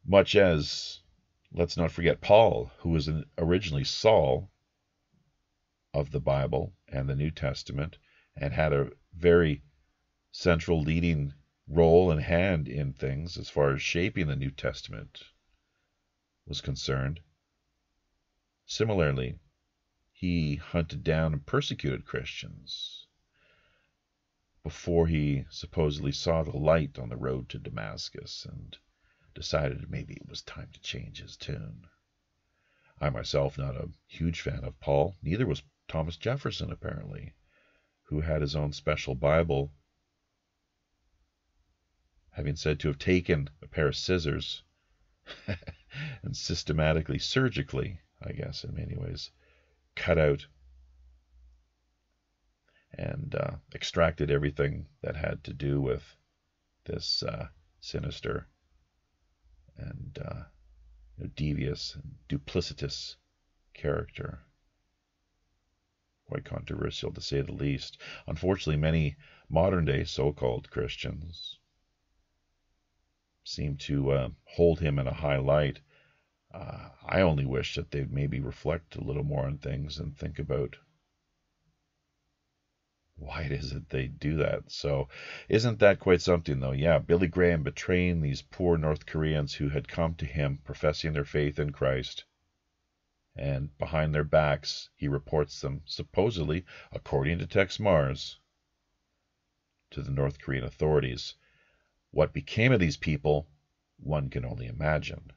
Much as, let's not forget, Paul, who was originally Saul of the Bible and the New Testament, and had a very central leading role and hand in things as far as shaping the New Testament was concerned. Similarly, he hunted down and persecuted Christians before he supposedly saw the light on the road to Damascus and decided maybe it was time to change his tune. I myself, not a huge fan of Paul, neither was Thomas Jefferson apparently, who had his own special Bible, having said to have taken a pair of scissors and systematically, surgically, I guess in many ways, cut out and extracted everything that had to do with this sinister and devious and duplicitous character. Quite controversial, to say the least. Unfortunately, many modern-day so-called Christians seem to hold him in a high light. I only wish that they'd maybe reflect a little more on things and think about why it is that they do that. So isn't that quite something, though? Yeah, Billy Graham betraying these poor North Koreans who had come to him professing their faith in Christ. And behind their backs, he reports them, supposedly, according to Tex Mars, to the North Korean authorities. What became of these people, one can only imagine.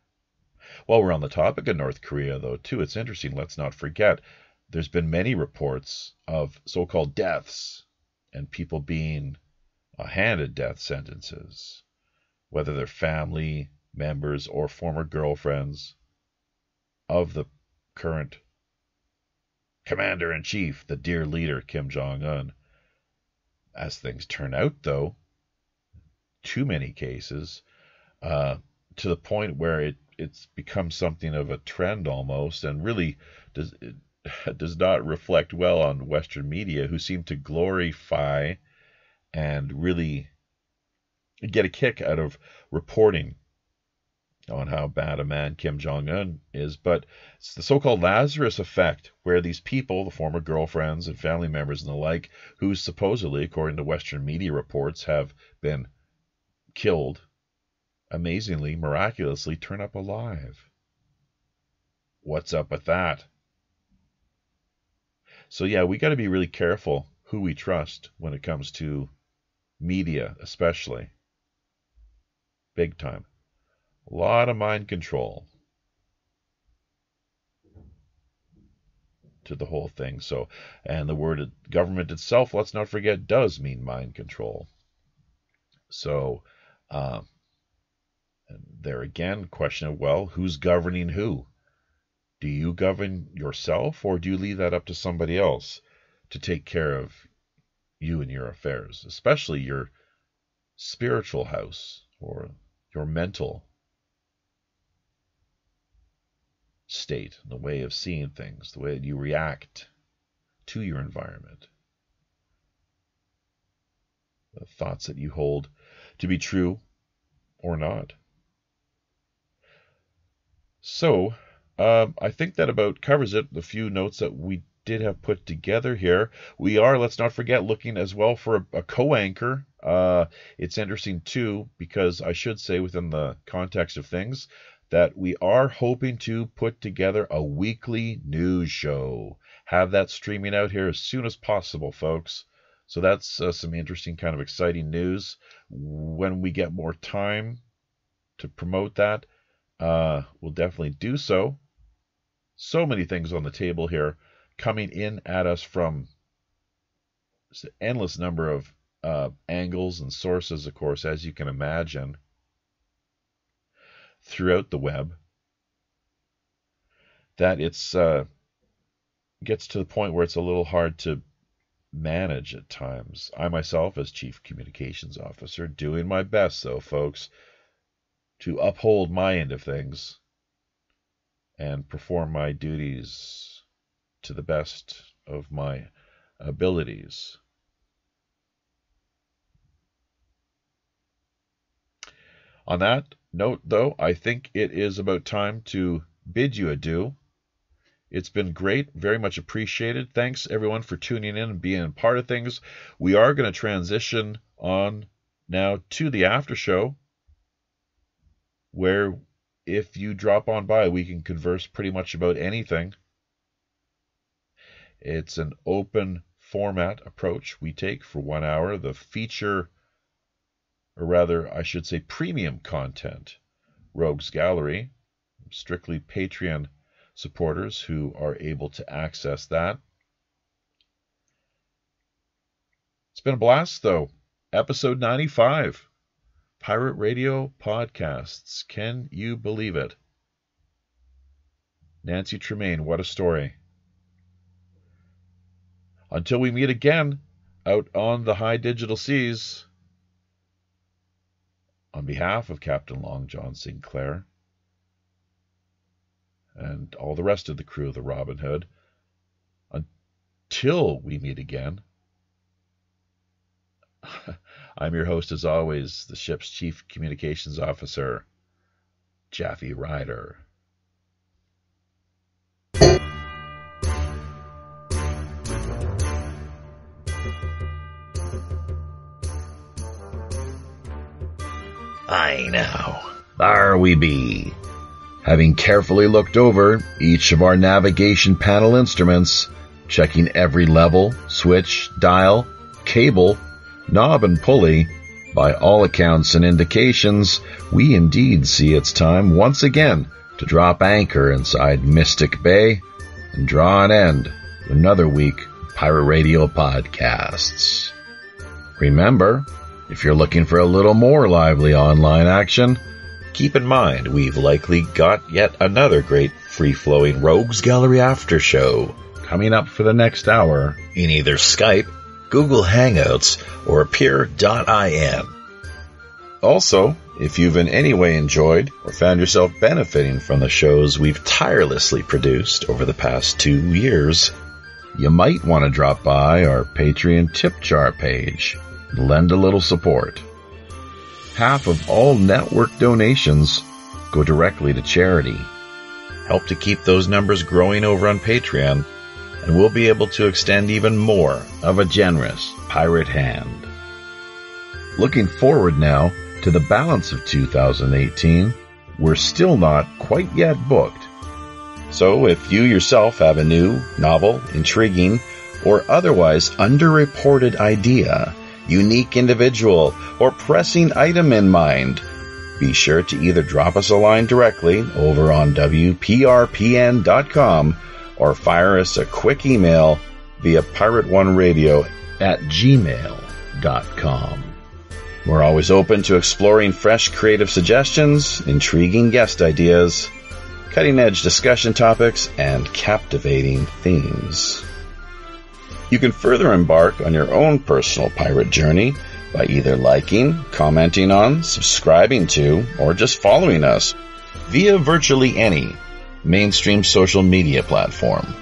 While we're on the topic of North Korea, though, too, it's interesting. Let's not forget, there's been many reports of so-called deaths and people being handed death sentences, whether they're family members or former girlfriends of the current commander-in-chief, the dear leader, Kim Jong-un. As things turn out, though, too many cases, to the point where it's become something of a trend almost, and really does not reflect well on Western media, who seem to glorify and really get a kick out of reporting on how bad a man Kim Jong-un is, but it's the so-called Lazarus effect, where these people, the former girlfriends and family members and the like, who supposedly, according to Western media reports, have been killed, amazingly, miraculously turn up alive. What's up with that? So yeah, we got to be really careful who we trust when it comes to media, especially. Big time. A lot of mind control to the whole thing. So, and the word government itself, let's not forget, does mean mind control. So, and there again, question of, well, who's governing who? Do you govern yourself, or do you leave that up to somebody else to take care of you and your affairs, especially your spiritual house or your mental state, the way of seeing things, the way that you react to your environment, the thoughts that you hold to be true or not. So, I think that about covers it, the few notes that we did have put together here. We are, let's not forget, looking as well for a co-anchor. It's interesting too, because I should say within the context of things, that we are hoping to put together a weekly news show. Have that streaming out here as soon as possible, folks. So that's some interesting kind of exciting news. When we get more time to promote that, we'll definitely do so. So many things on the table here coming in at us from an endless number of angles and sources, of course, as you can imagine, throughout the web, that it's gets to the point where it's a little hard to manage at times. I myself, as Chief Communications Officer, doing my best, though, folks, to uphold my end of things and perform my duties to the best of my abilities. On that note, though, I think it is about time to bid you adieu. It's been great, very much appreciated. Thanks, everyone, for tuning in and being a part of things. We are going to transition on now to the after show, where if you drop on by, we can converse pretty much about anything. It's an open format approach we take for 1 hour. The feature, or rather, I should say premium content, Rogues Gallery, strictly Patreon supporters who are able to access that. It's been a blast, though. Episode 95. Pirate Radio Podcasts. Can you believe it? Nancy Tremaine, what a story. Until we meet again out on the high digital seas, on behalf of Captain Long John Sinclair and all the rest of the crew of the Robin Hood, until we meet again, I'm your host, as always, the ship's Chief Communications Officer, Jaffe Ryder. Aye now, there we be. Having carefully looked over each of our navigation panel instruments, checking every level, switch, dial, cable, knob and pulley, by all accounts and indications, we indeed see it's time once again to drop anchor inside Mystic Bay and draw an end to another week of Pirate Radio Podcasts. Remember, if you're looking for a little more lively online action, keep in mind we've likely got yet another great free-flowing Rogues Gallery after show coming up for the next hour in either Skype, Google Hangouts, or Appear.in. Also, if you've in any way enjoyed or found yourself benefiting from the shows we've tirelessly produced over the past 2 years, you might want to drop by our Patreon tip jar page and lend a little support. Half of all network donations go directly to charity. Help to keep those numbers growing over on Patreon, and we'll be able to extend even more of a generous pirate hand. Looking forward now to the balance of 2018, we're still not quite yet booked. So if you yourself have a new, novel, intriguing, or otherwise underreported idea, unique individual, or pressing item in mind, be sure to either drop us a line directly over on WPRPN.com or fire us a quick email via pirateoneradio@gmail.com. We're always open to exploring fresh creative suggestions, intriguing guest ideas, cutting-edge discussion topics, and captivating themes. You can further embark on your own personal pirate journey by either liking, commenting on, subscribing to, or just following us via virtually any mainstream social media platform,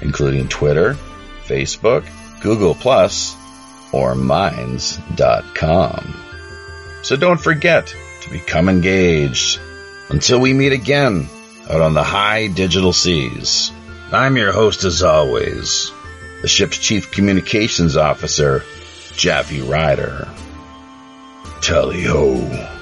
including Twitter, Facebook, Google+, or Minds.com. So don't forget to become engaged. Until we meet again out on the high digital seas, I'm your host as always, the ship's Chief Communications Officer, Jaffe Ryder. Tally-ho.